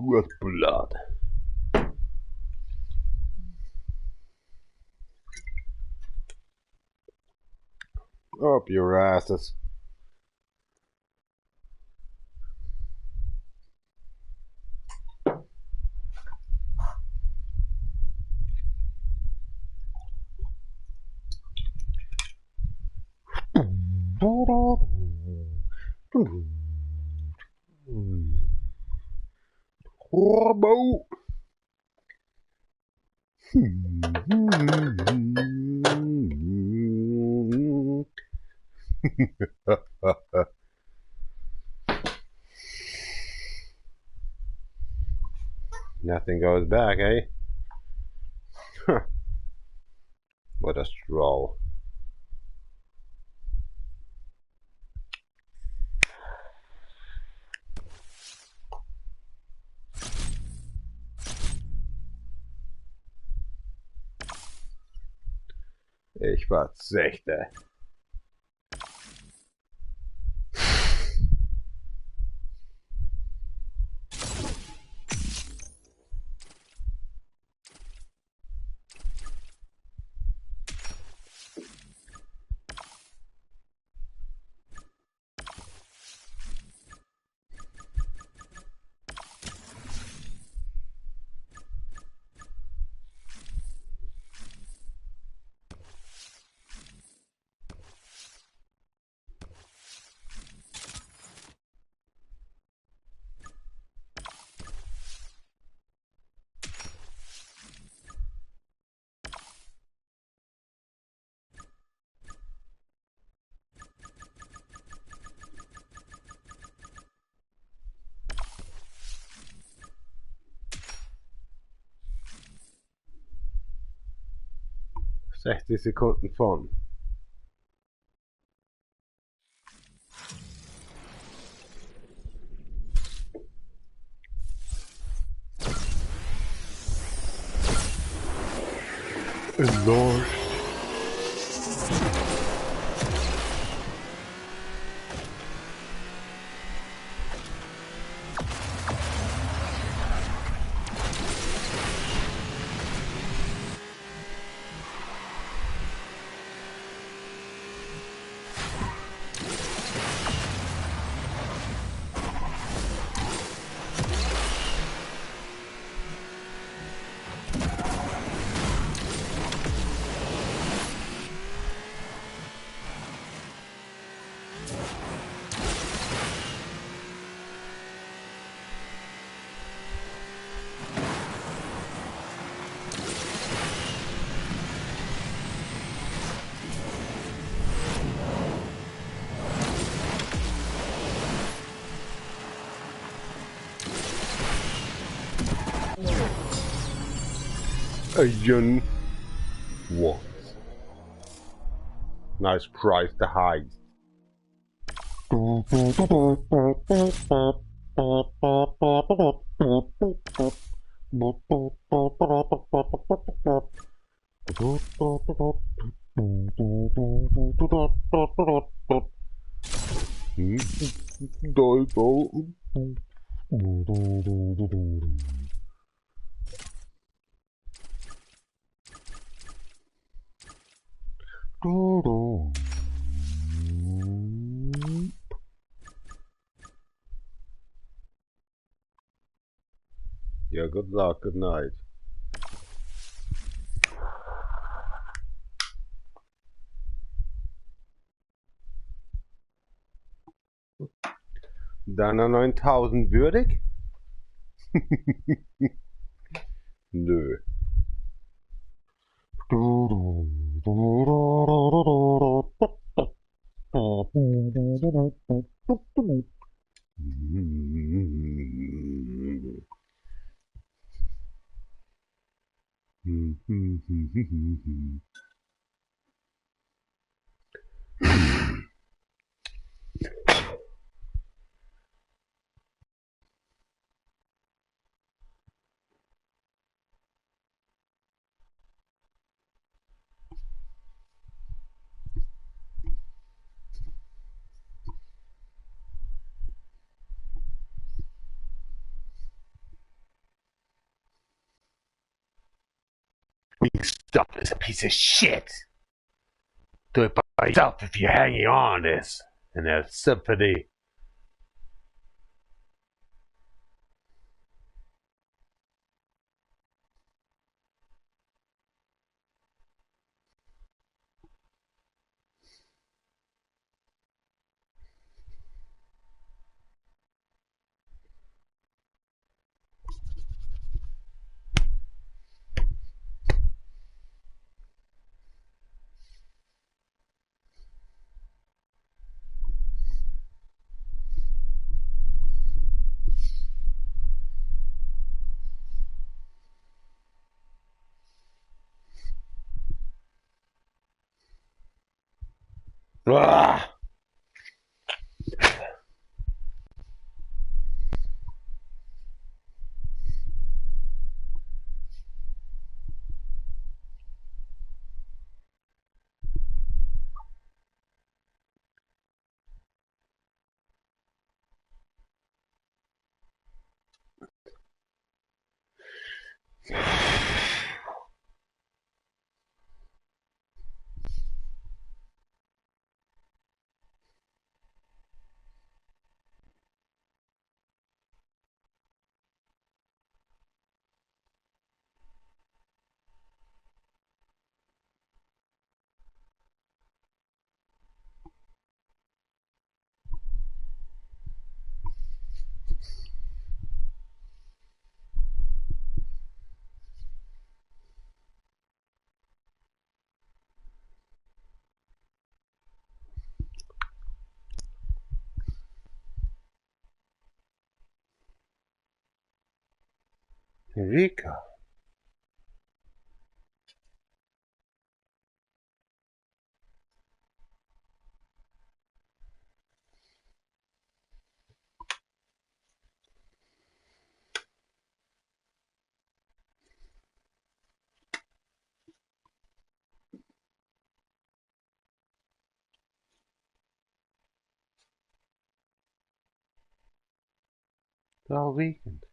Good blood. Up your asses. Horrible. Nothing goes back, eh? What a stroll. Ich verzichte. Sechzig Sekunden von. Lord. A young what? Nice price to hide. Yeah, good luck, good night. Deiner 9000 würdig? Nö. Stuff is a piece of shit. Do it by yourself if you're hanging on this in a symphony. Ah! Eureka. All weekend.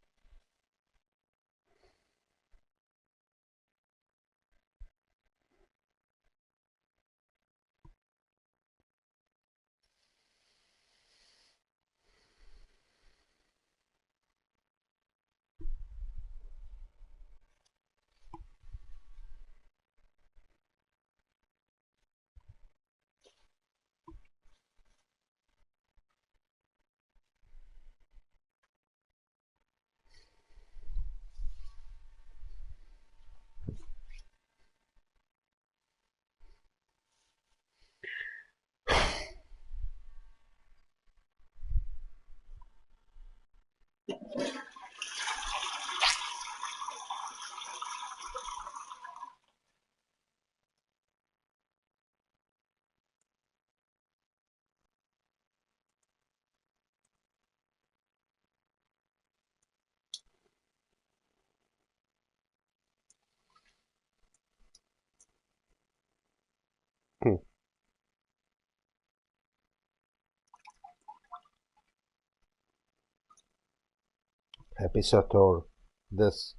episode or this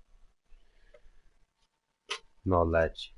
knowledge.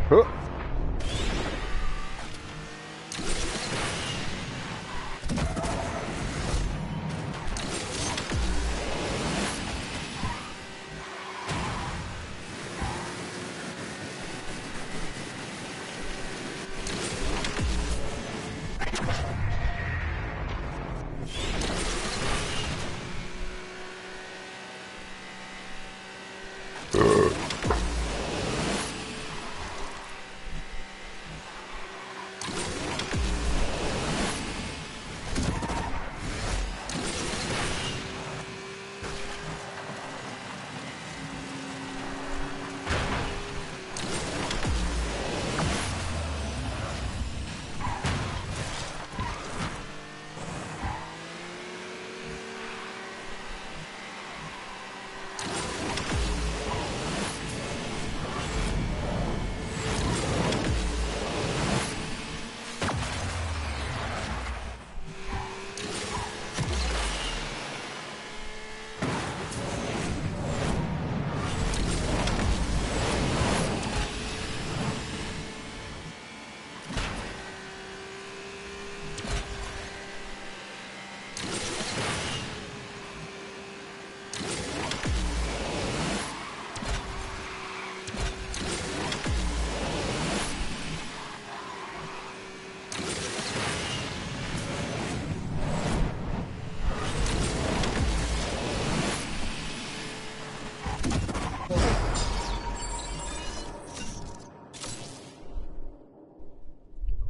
Huh.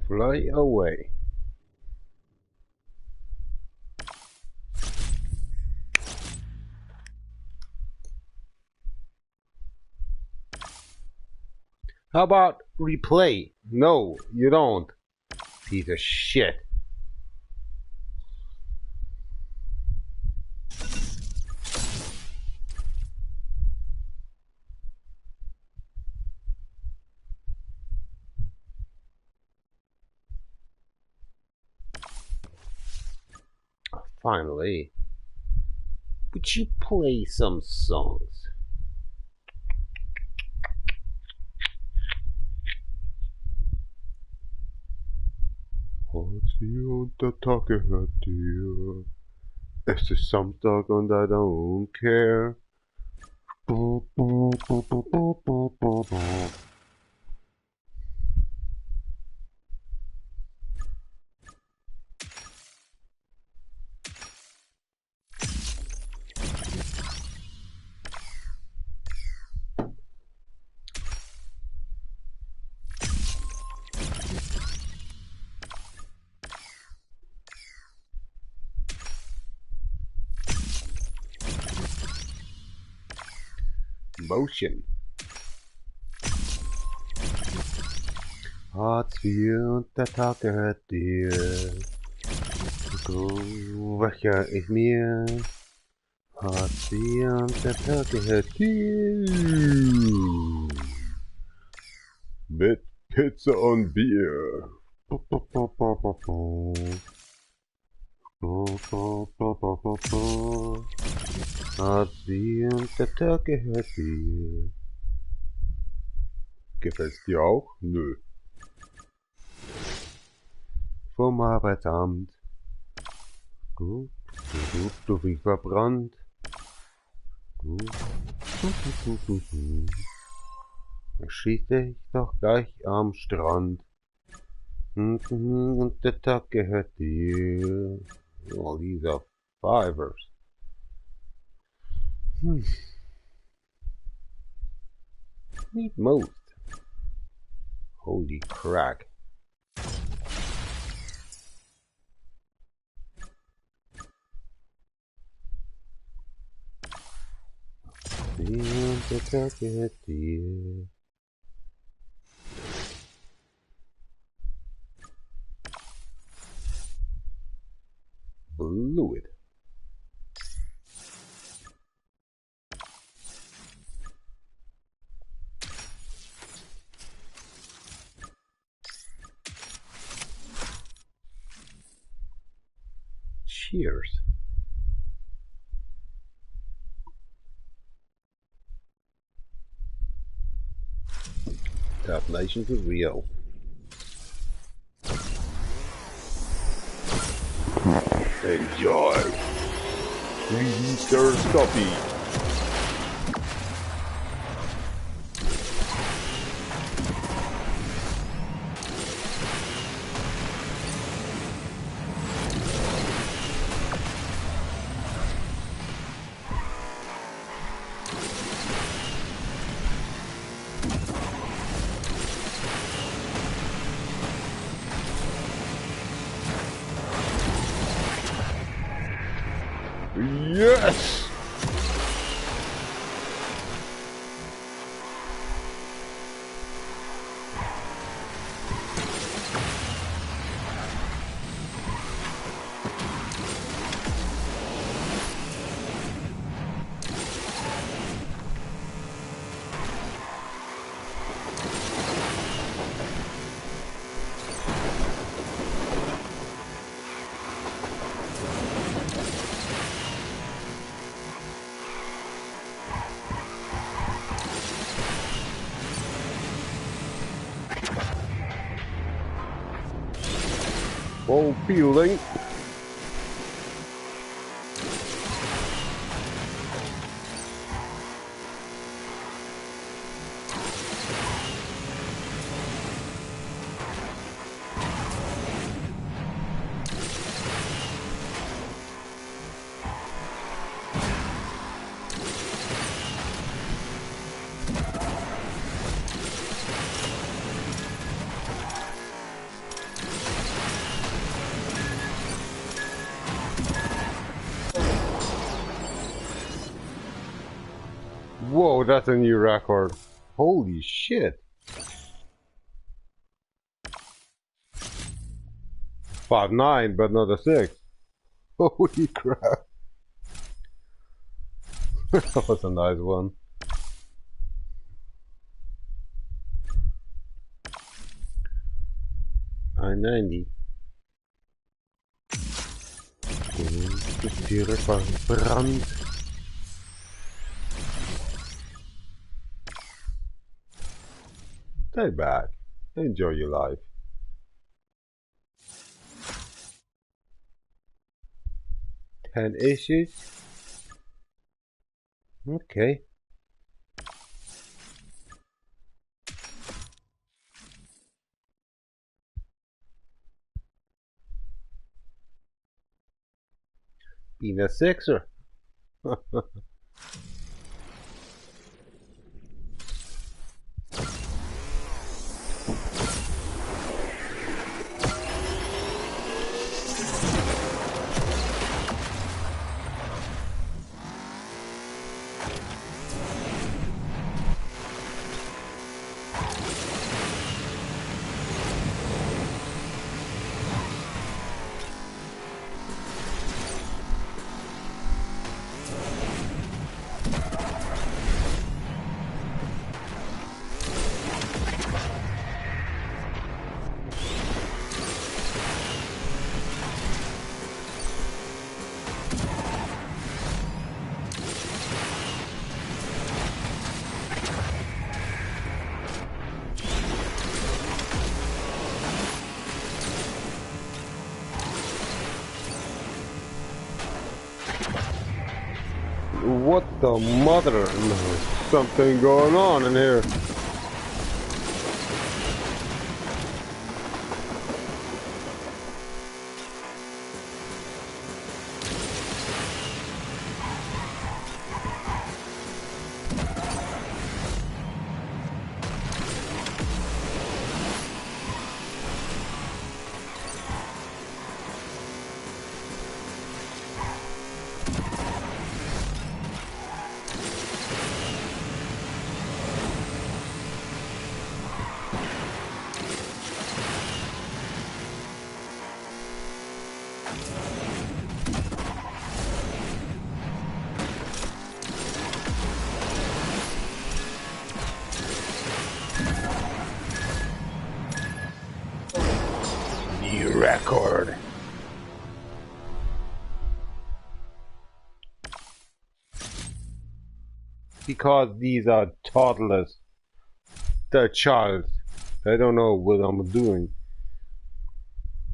Fly away. How about replay? No, you don't. Piece of shit. Finally. Would you play some songs? Inte taket dyr. Efter samtagen I don't care. Motion. Hart inte taket dyr. Gå vecka is mer. Hart inte taket dyr. Med pizza on beer. Hart inte taket dyr. Gefällt's dir auch? Nö. Vom Arbeitsamt. Gut. Du riech verbrannt. Gut. Dann schieße ich doch gleich am Strand. Und der Tag gehört dir. Oh, dieser Fivers. Need most. Holy crack. Und der Tag gehört dir. Blew it. Cheers. Top Nation for real. Enjoy. 3D Stars Coffee. Yes! All peeling. Whoa, that's a new record. Holy shit. 5'9", but not a 6. Holy crap. That was a nice one. I-90. Die Türe verbrannt. Stay back. Enjoy your life. Ten issues. Okay. Being a sixer. what the mother? There's something going on in here. New record. Because these are toddlers. They're child. They don't know what I'm doing.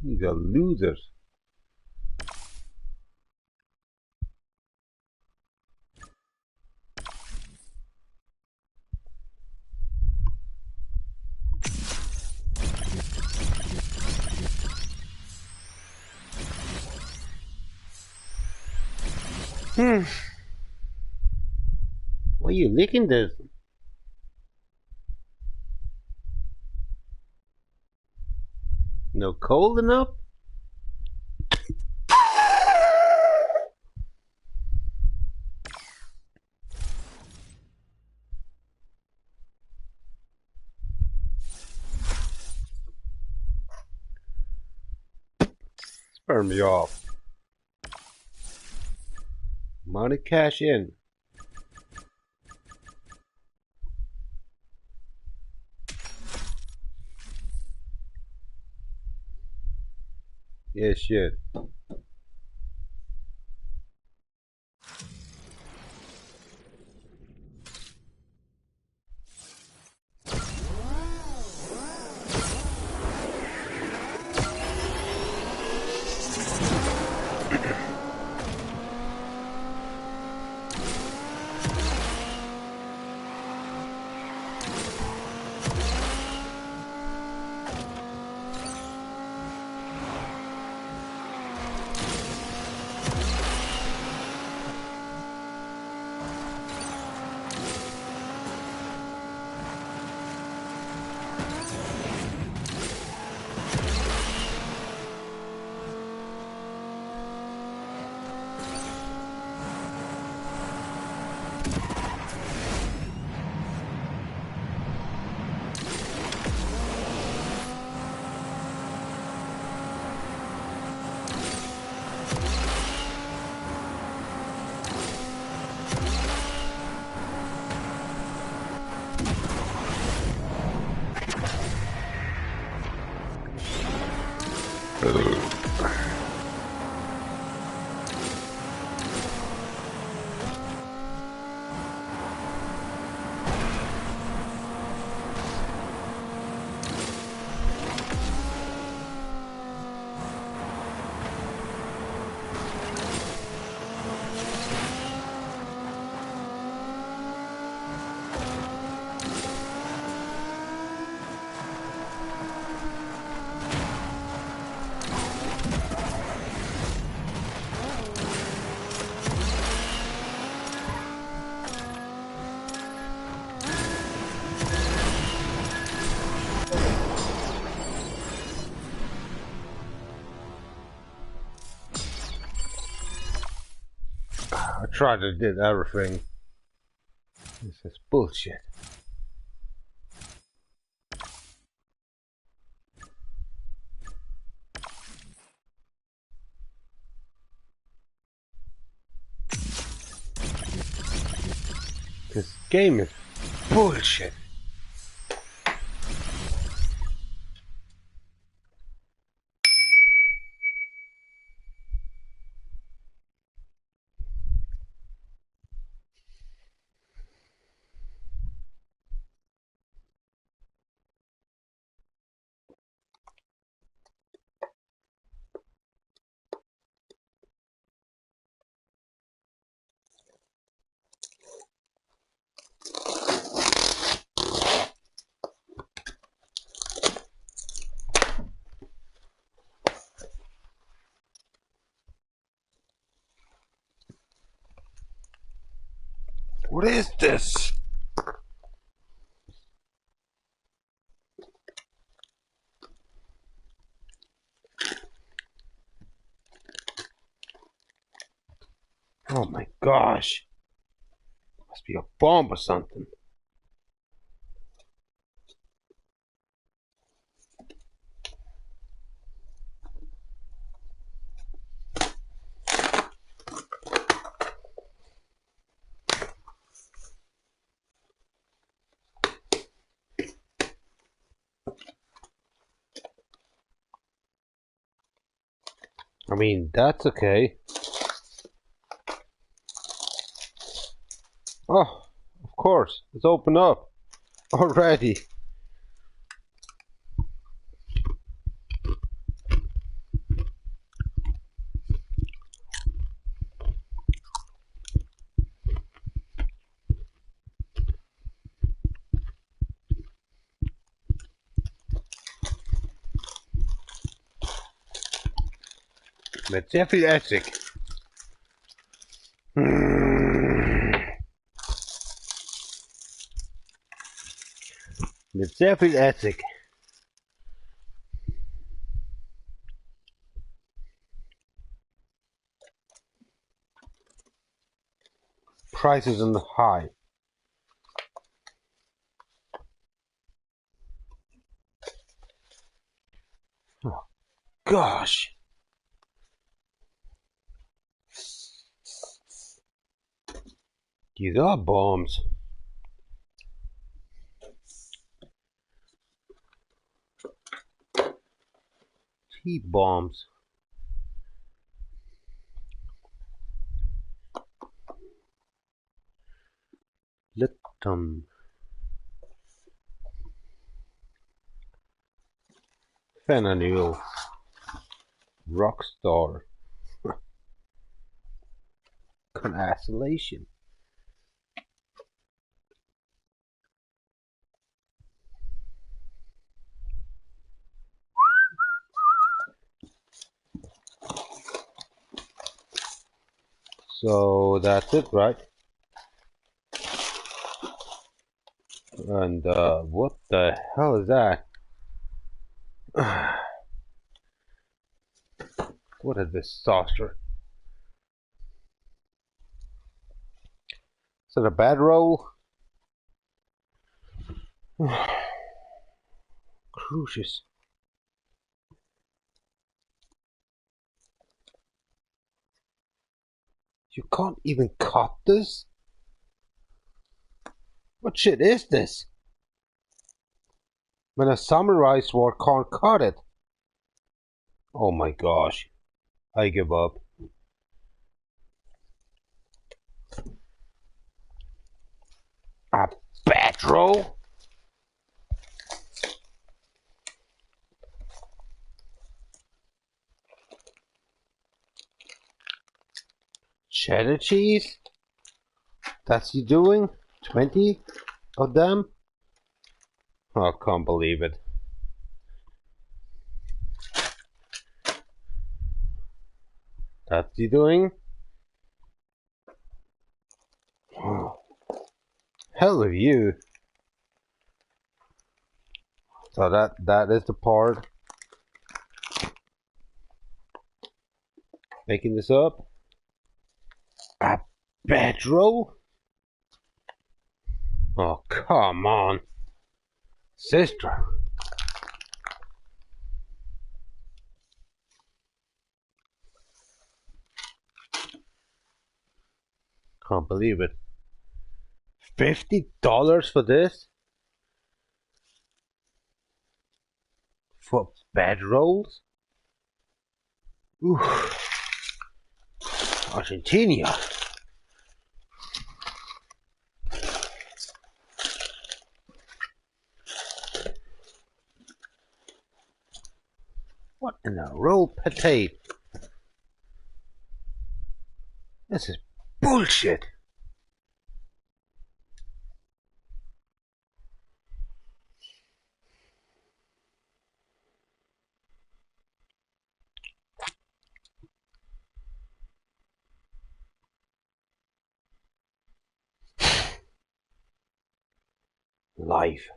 These are losers. Why are you licking this? No cold enough? Burn me off. Money cash in. Yeah, shit. I tried to do everything. This is bullshit. This game is bullshit. What is this? Oh my gosh. Must be a bomb or something. I mean, that's okay. Oh, of course. It's open up already. Met Jeffrey Essig. Met Jeffrey Essig. Prices on the high. Oh gosh. These are bombs. T-bombs. Lithium. Fentanyl. Rockstar. Constellation. So that's it, right? And what the hell is that? What is this saucer? Is it a bad roll? Crucius. You can't even cut this? What shit is this? When a samurai sword can't cut it. Oh my gosh. I give up. A petrol? Cheddar cheese? That's you doing? 20 of them? Oh, I can't believe it. That's you doing? Oh, hell of you. So that is the part. Making this up. A petrol? Oh, come on. Sister. Can't believe it. $50 for this? For bed rolls? Ooh. Argentina. What in the roll potato? This is bullshit. Life.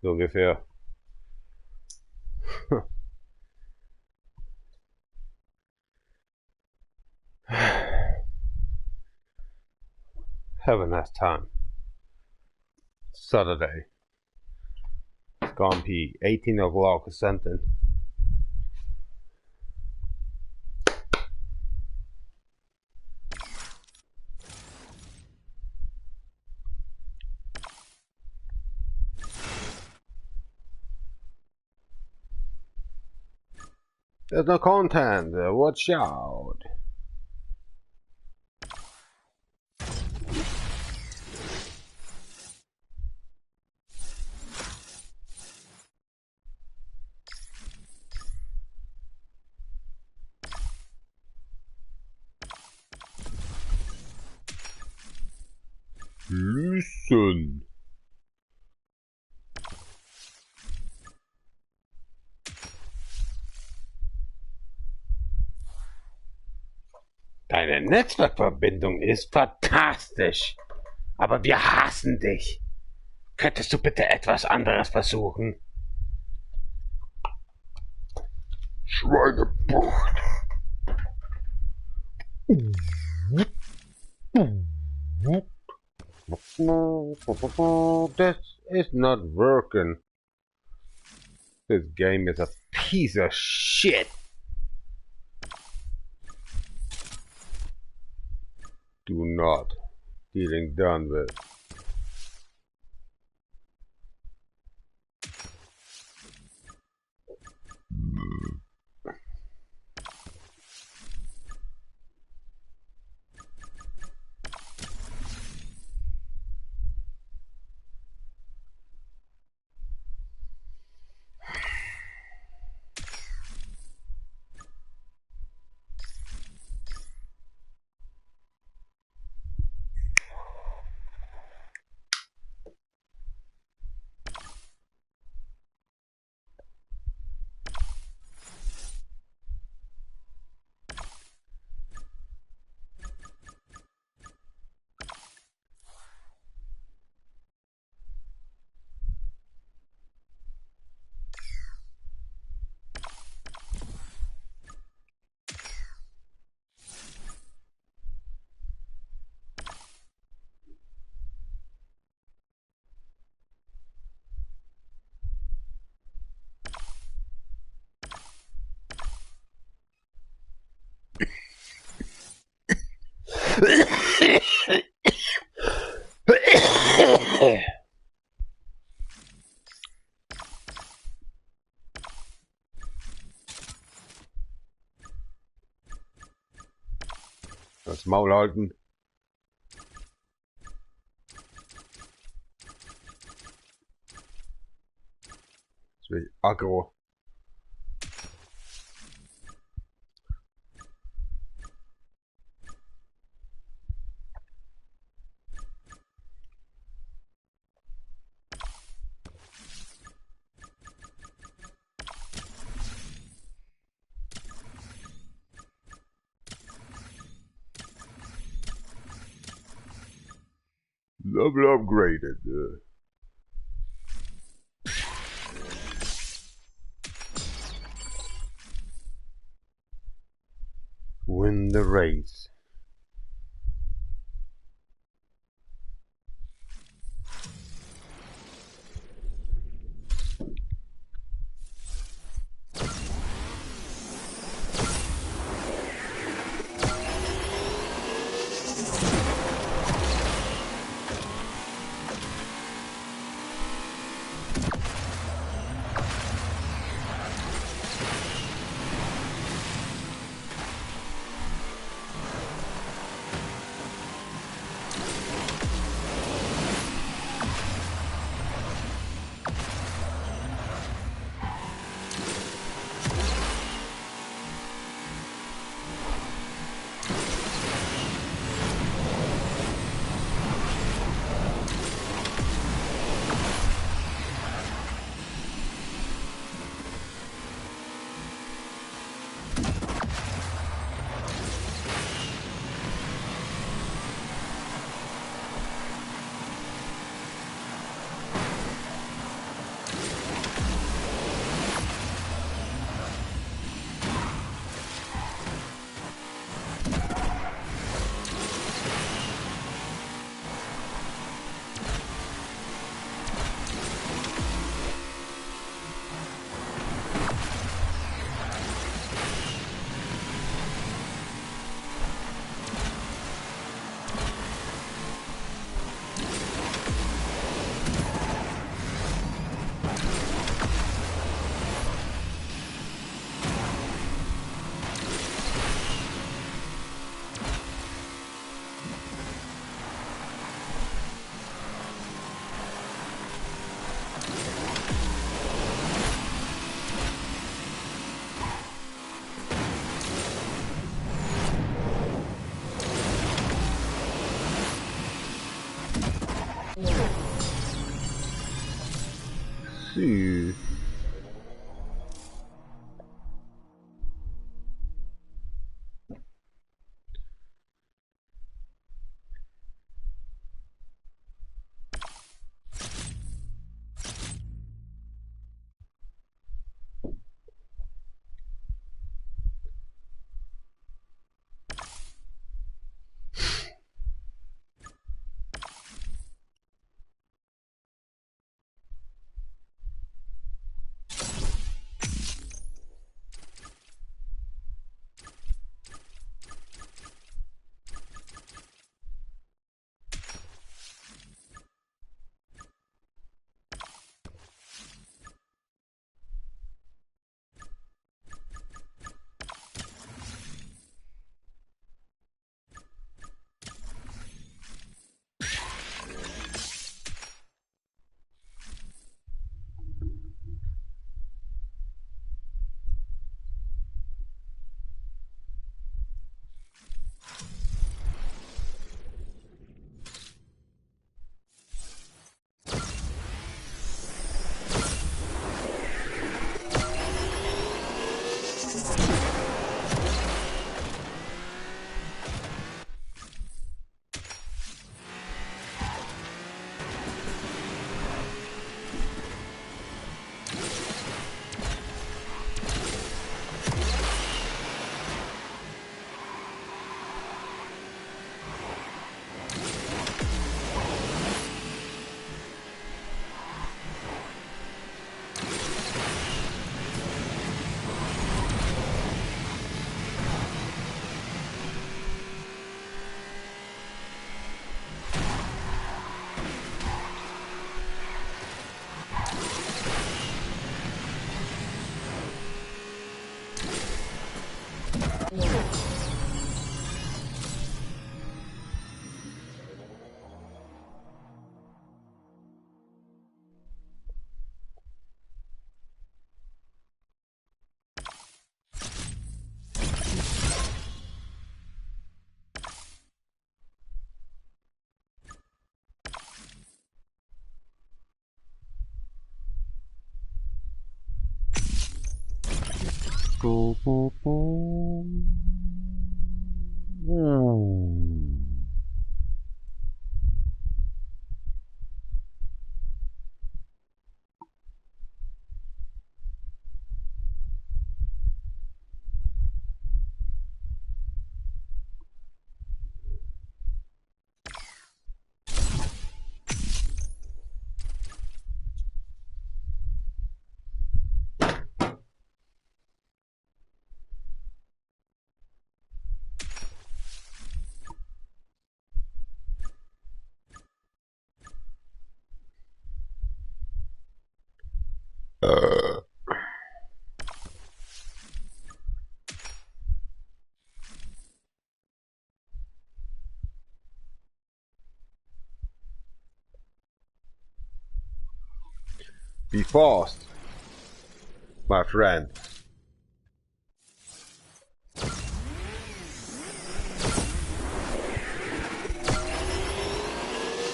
So ungefähr. Have a nice time. Saturday. It's gonna be 18 o'clock or something. There's no content. Watch out. Listen. Deine Netzwerkverbindung ist fantastisch, aber wir hassen dich. Könntest du bitte etwas anderes versuchen? Schweinebucht. This is not working. This game is a piece of shit. Do not. Dealing done with. Das Maul halten. Das will aggro. Level upgraded. Win the race. Ooh. Be fast, my friend.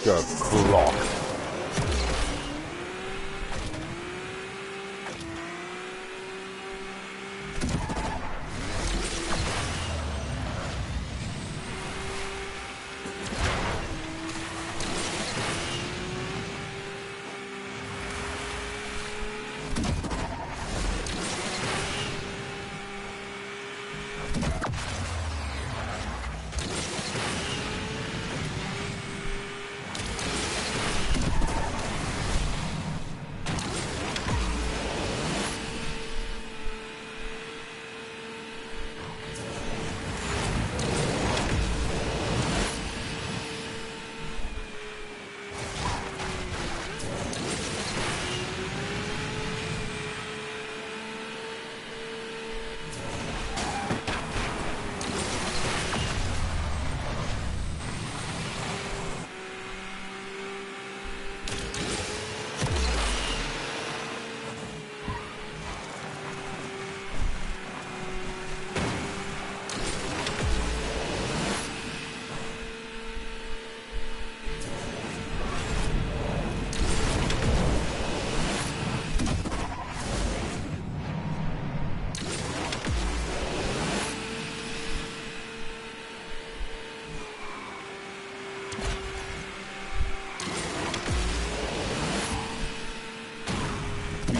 The clock.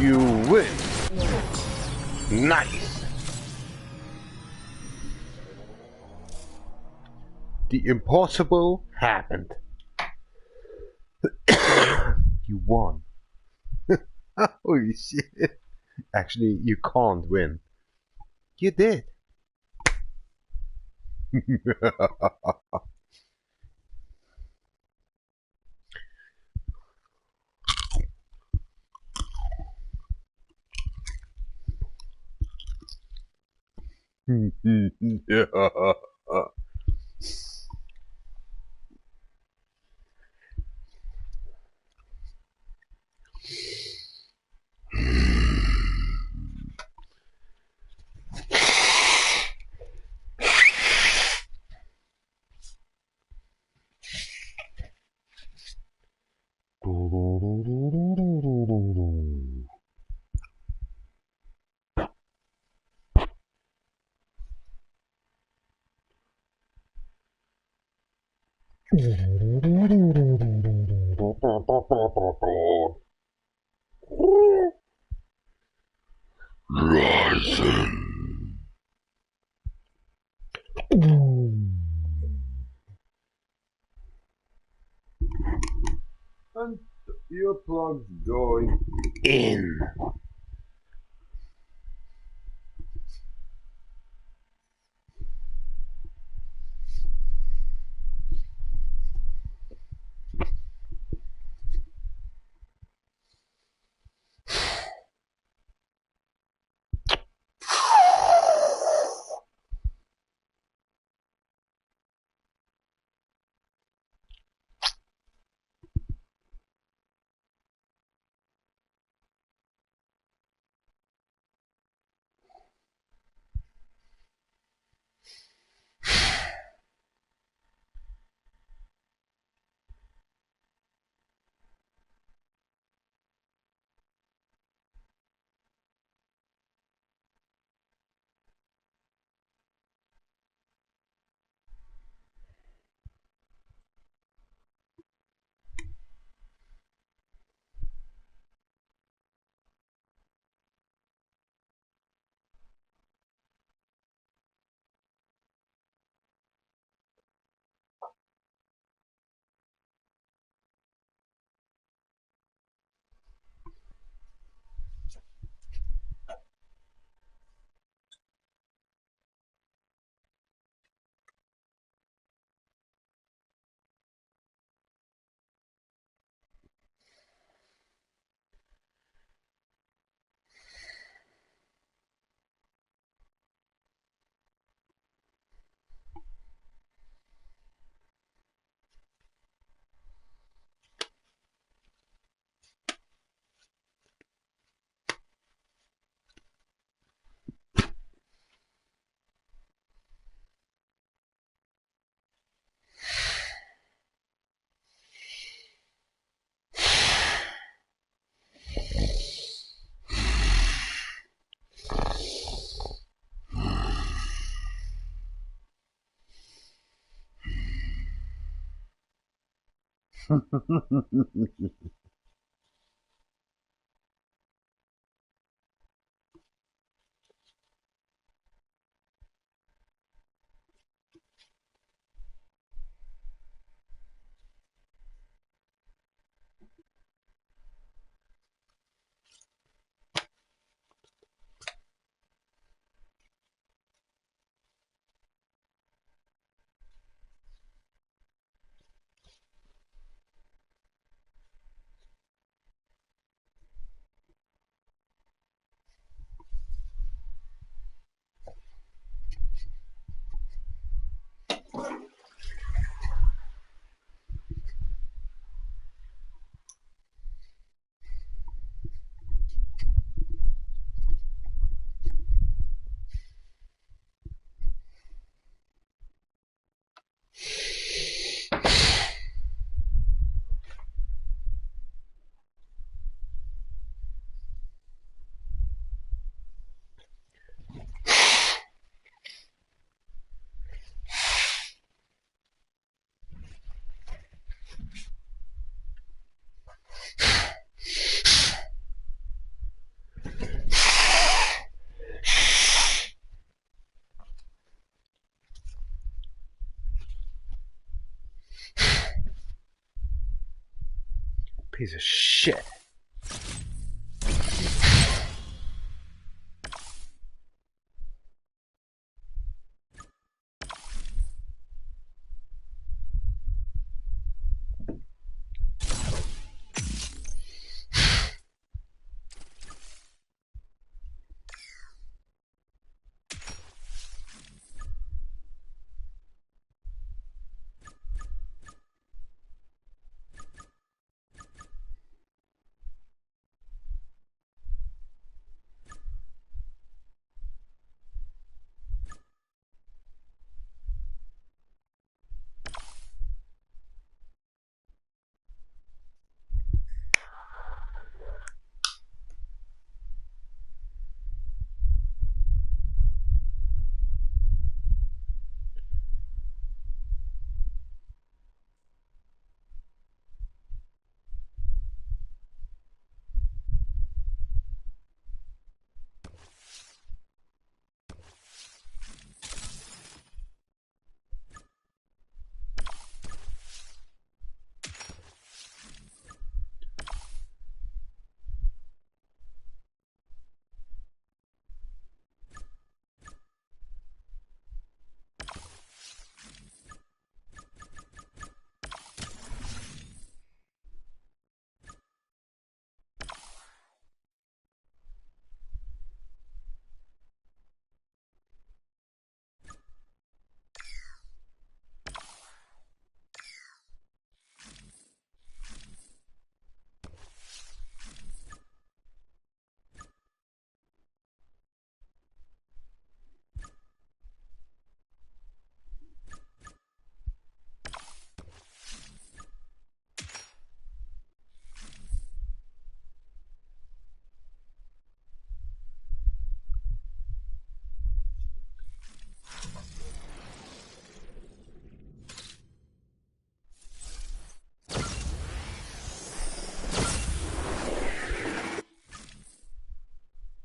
You win. Nice. The impossible happened. You won. Holy shit. Actually, you can't win. You did. And earplugs going in. Piece of shit.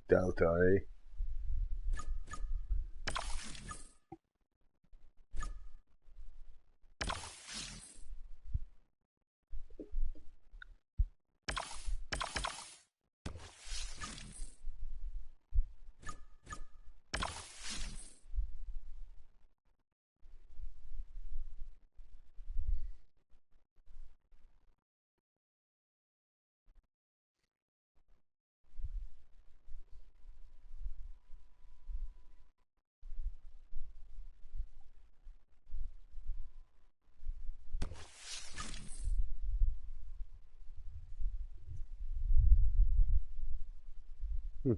Delta, eh? Hmm.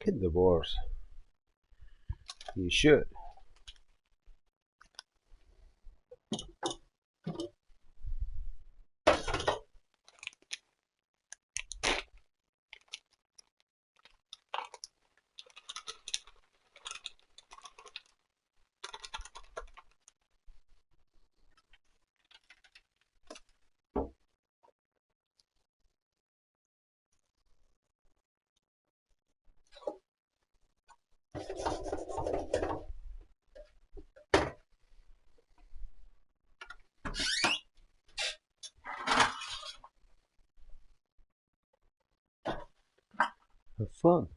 Get divorced. You should. Have fun.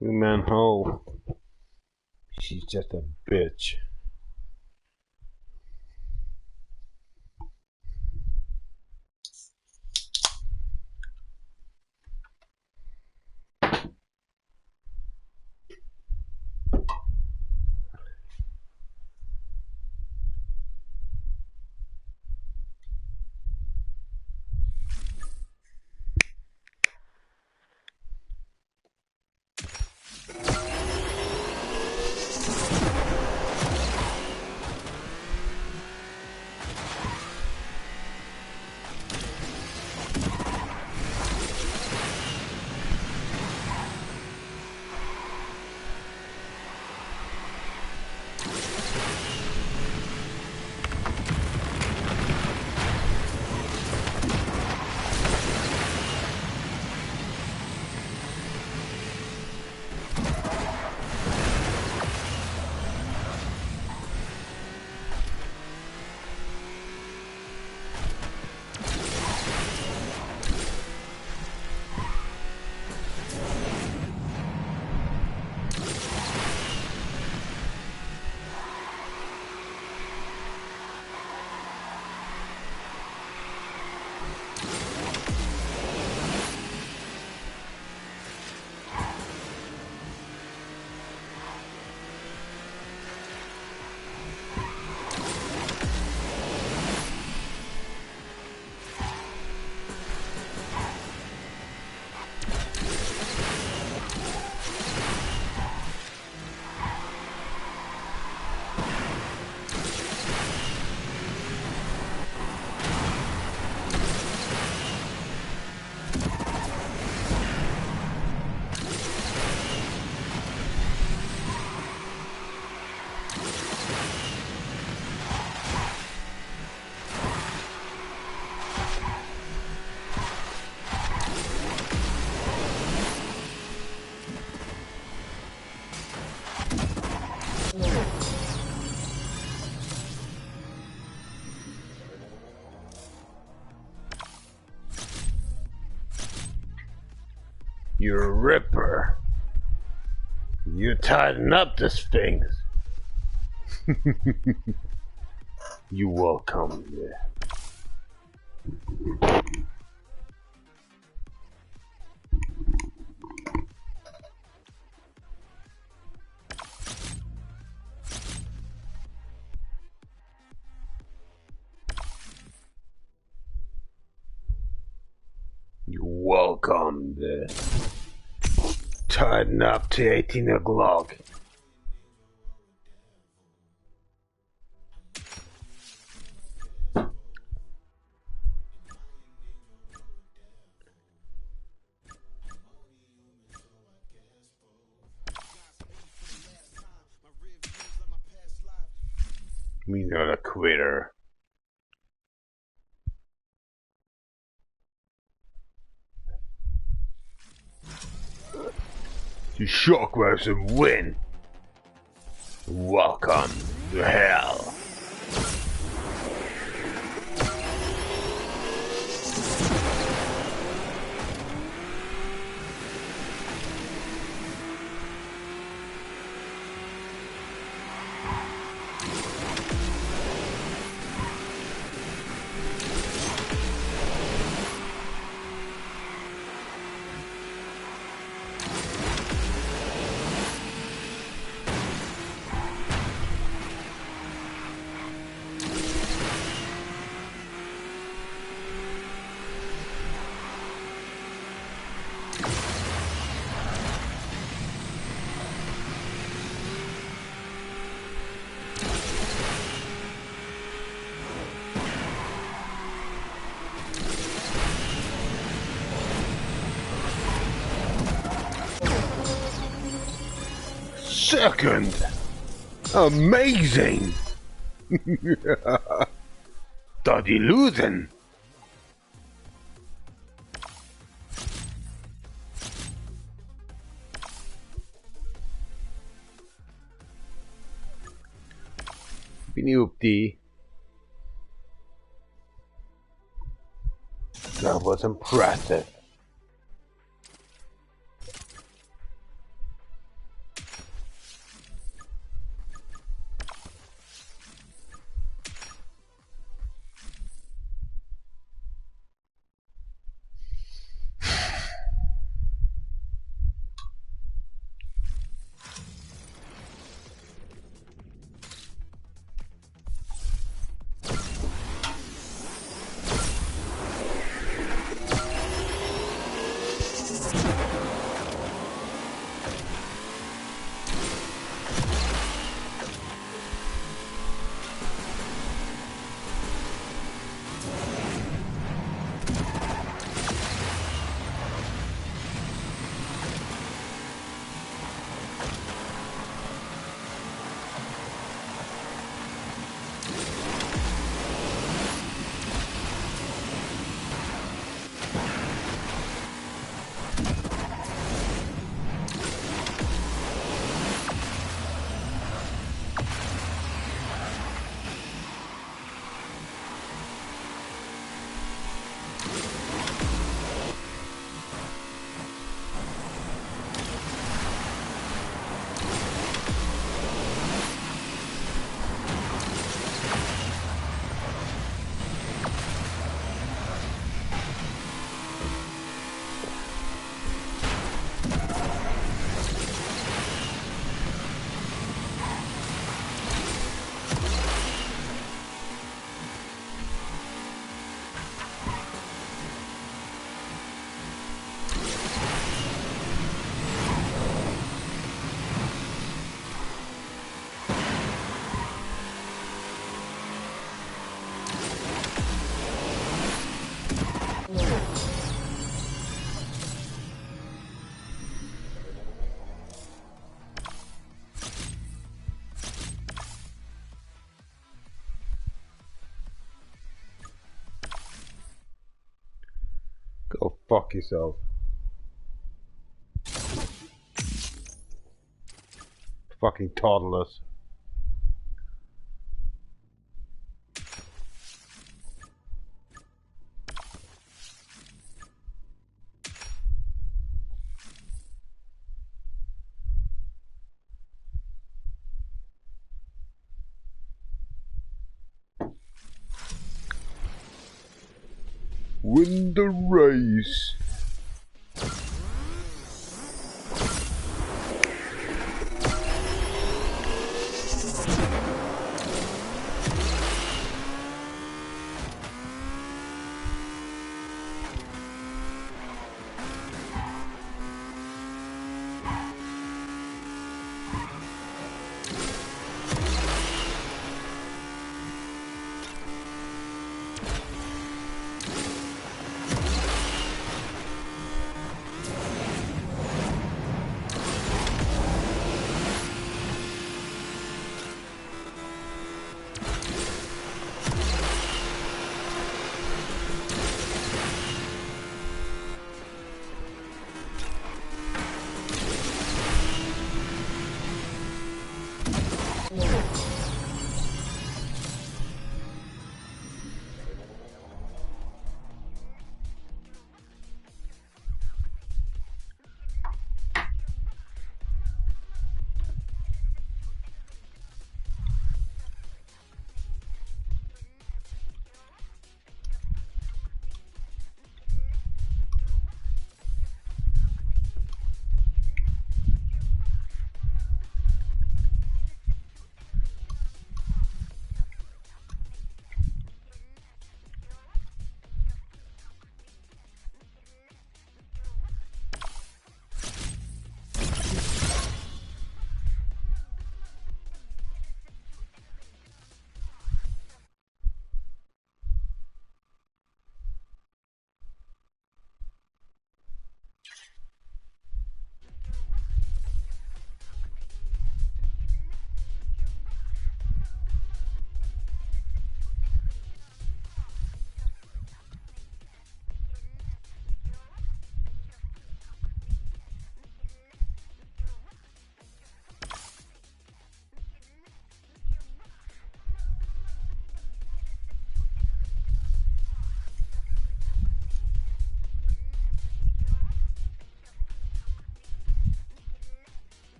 Man, ho. She's just a bitch. You're a ripper. You tighten up the Sphinx. You welcome. Yeah. You welcome. Tighten up to 18 o'clock. Me not a quitter. The shockwaves and win. Welcome to hell. Second! Amazing! Doddy losing! Binoopty. That was impressive. Fuck yourself. Fucking toddlers. Win the race.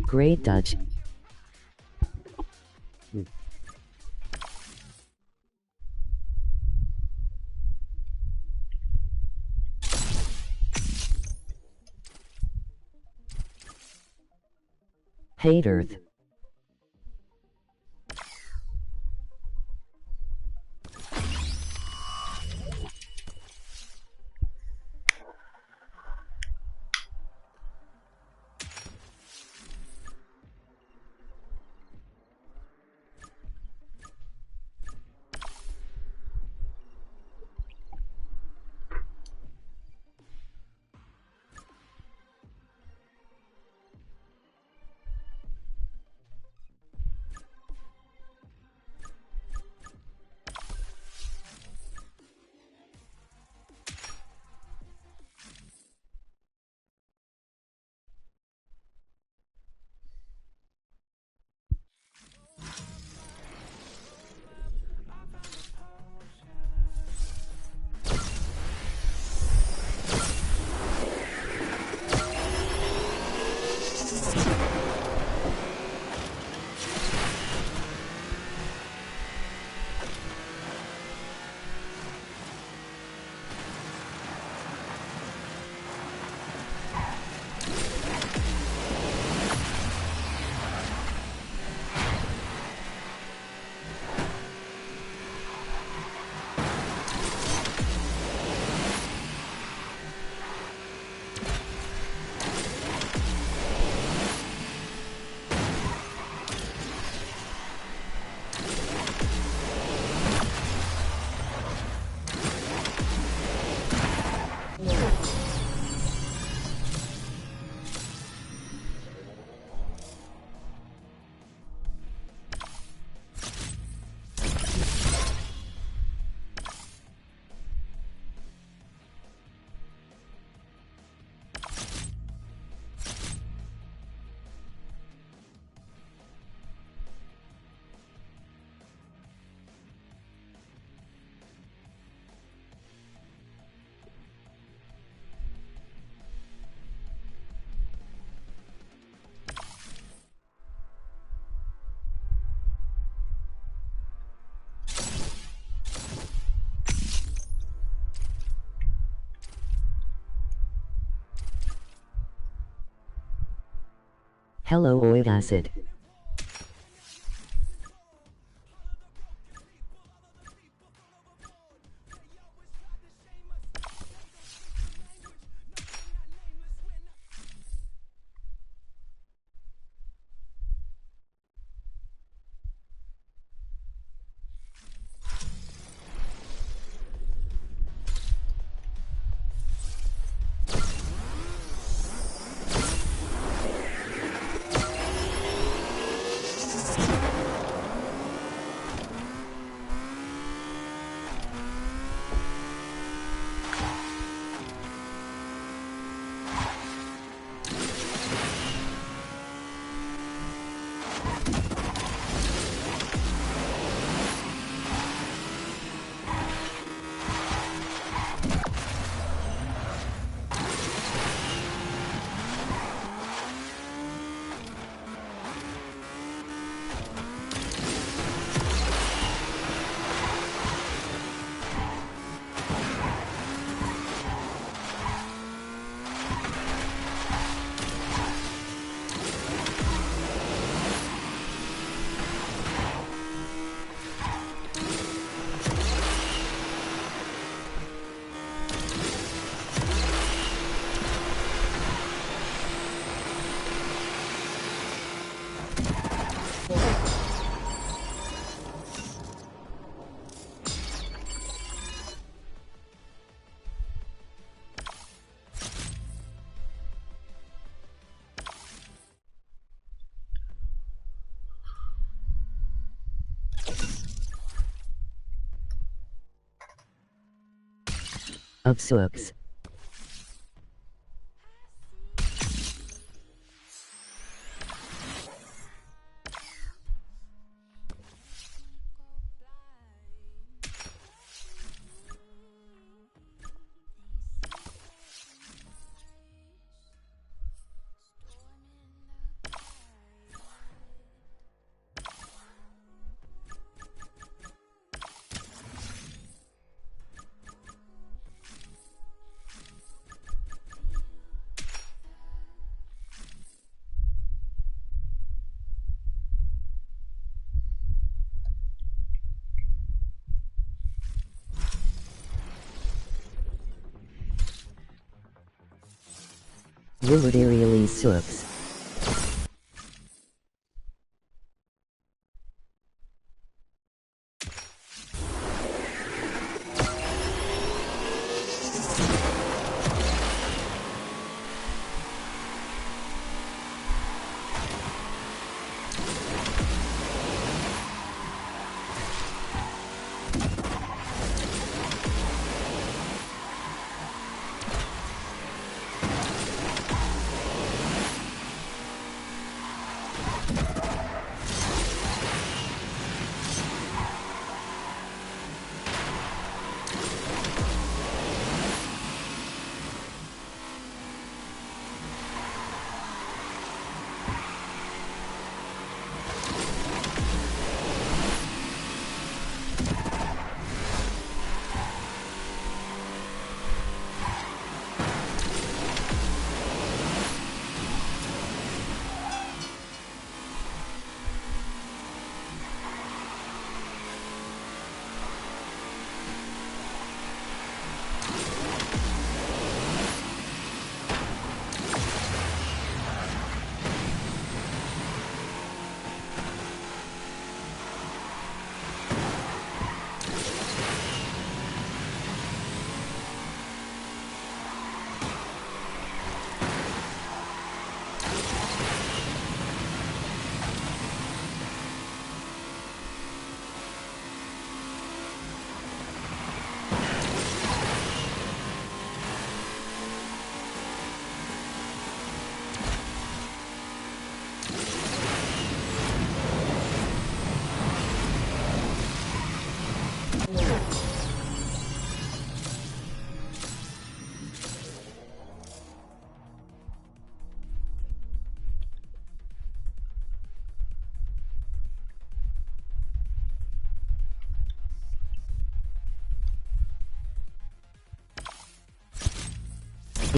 Great Dutch. Hate Earth. Hello oil acid. Of Sooks. Rudiarially Sooks.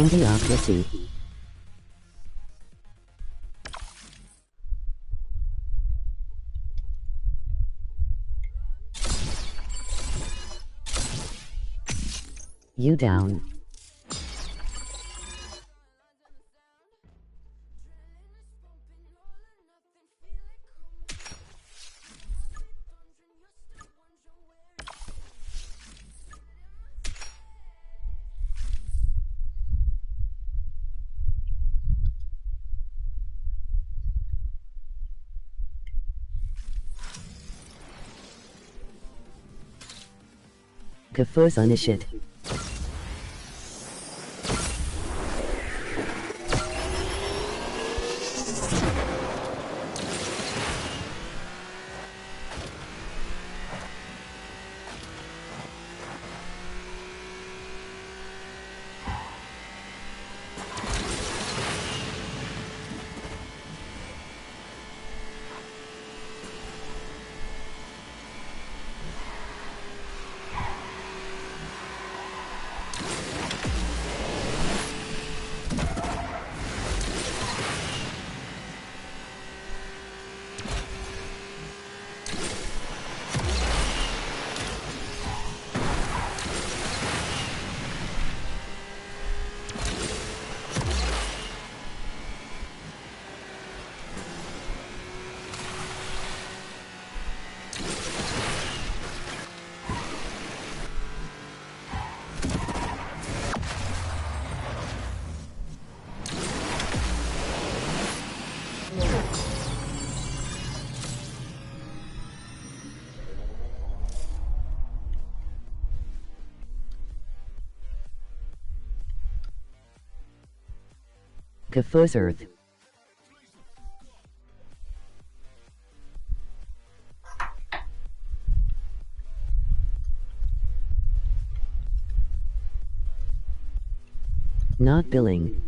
Idiocracy. You down. Kafuz Unishit. Kafuz Earth. Not billing.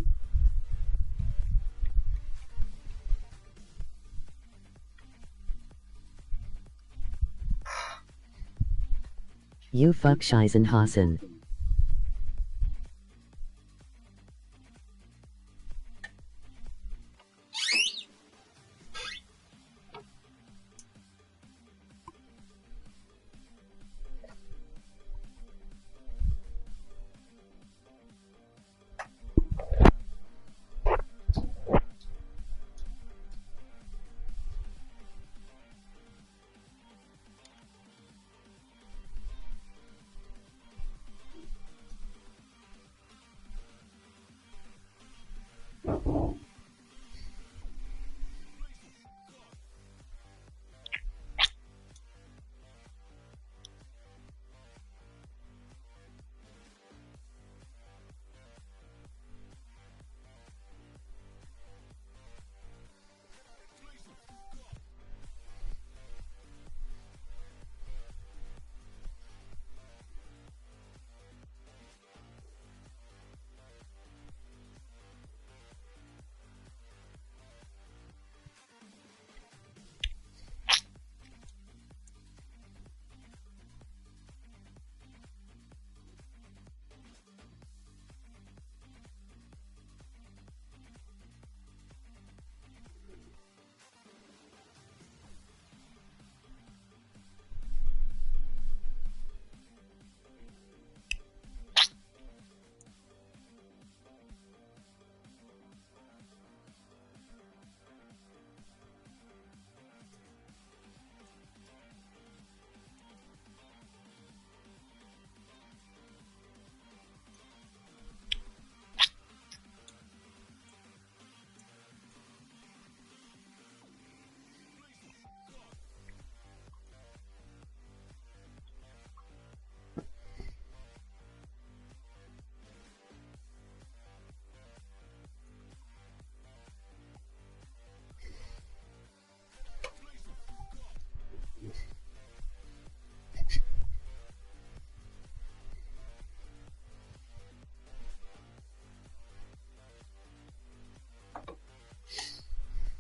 You fuck Shizen Hassan.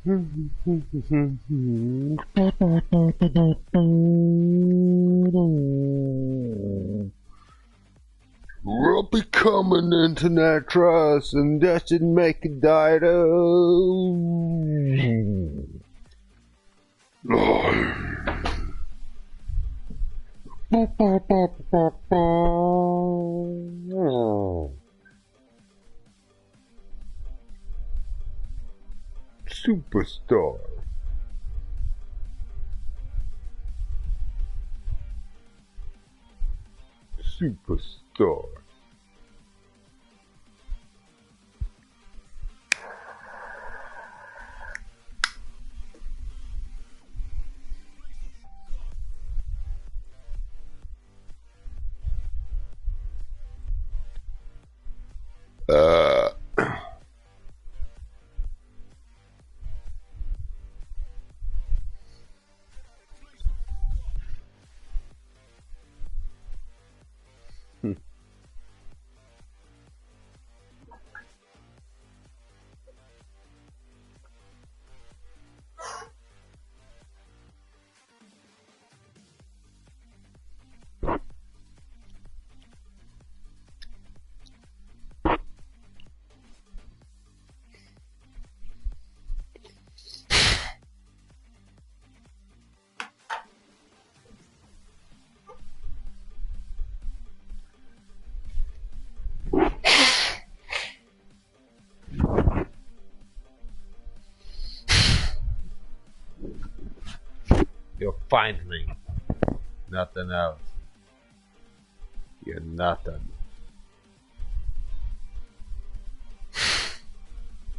I'll become an internet trust and that should make it die. Superstar. Superstar. You're finally nothing else. You're nothing.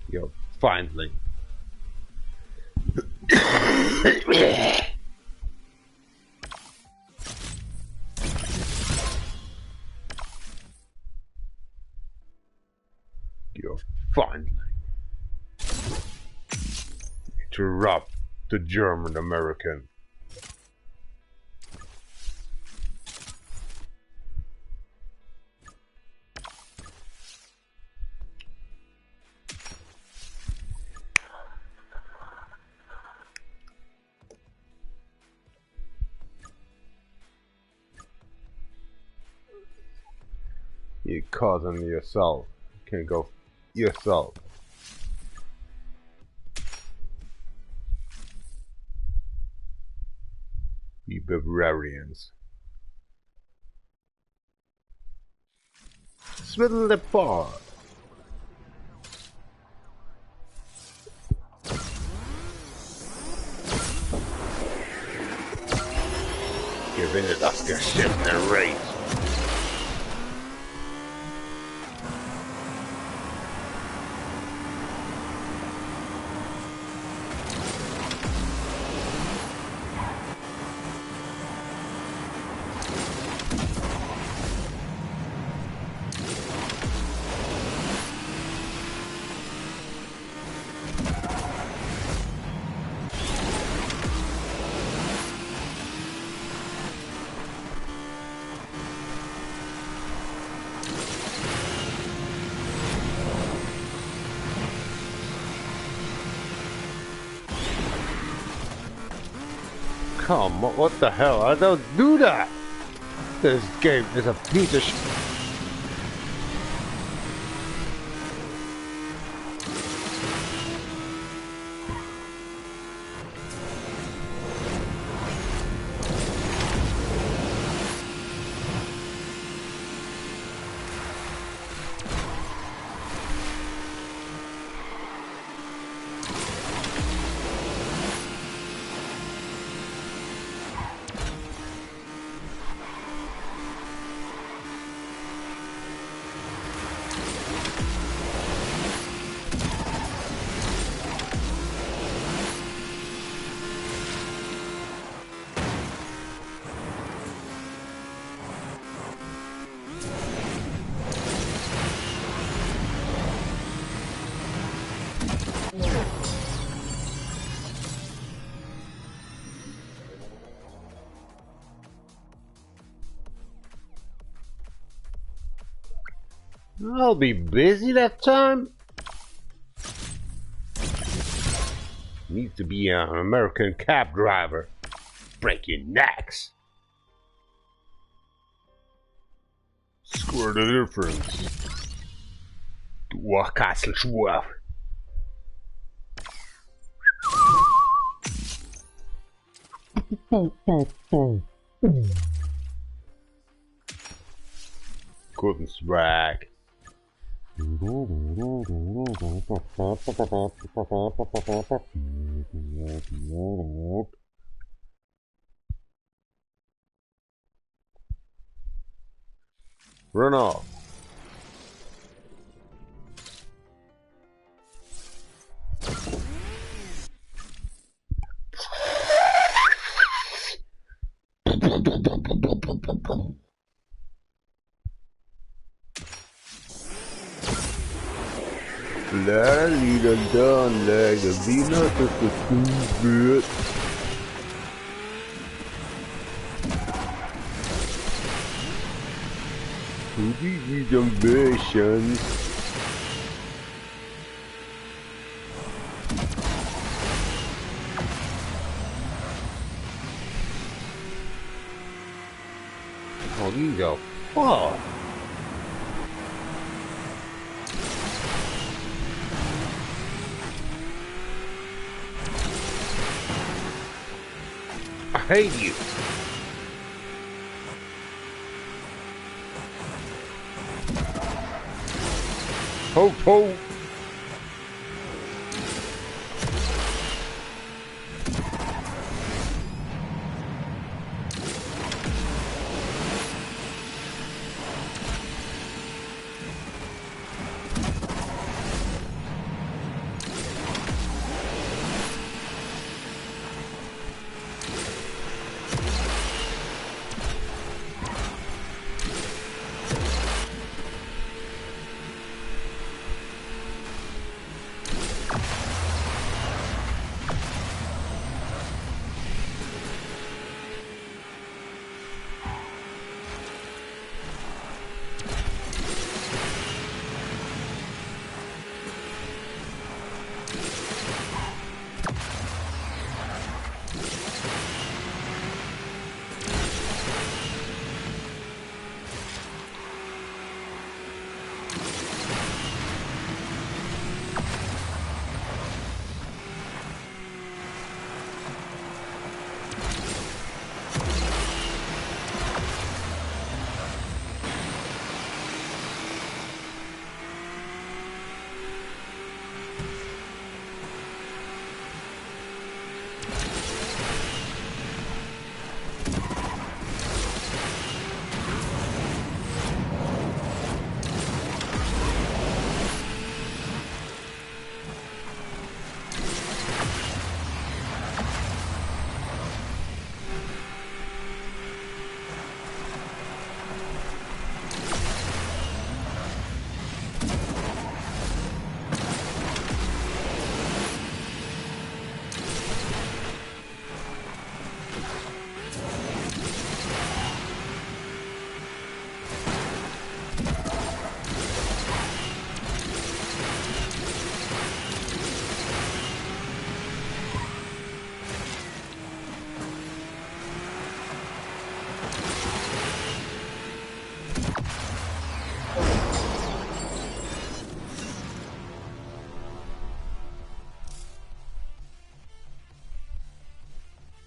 You're finally. You're finally. Interrupt the German American. You're causing yourself. You can't go yourself. You Bavarians. Swiddle the bar. Give in to that shit in their race. Come on, what the hell? I don't do that! This game is a piece of shit. I'll be busy that time. Needs to be an American cab driver. Breaking necks. Square the difference. Du Kasselschwur. Golden swag. Run off. Let a little down like a Venus of the stupid. To these ambitions. Oh, these are fuck. I hate you. Ho ho.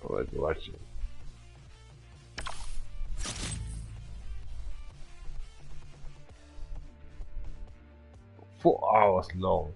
Let's watch it. 4 hours long.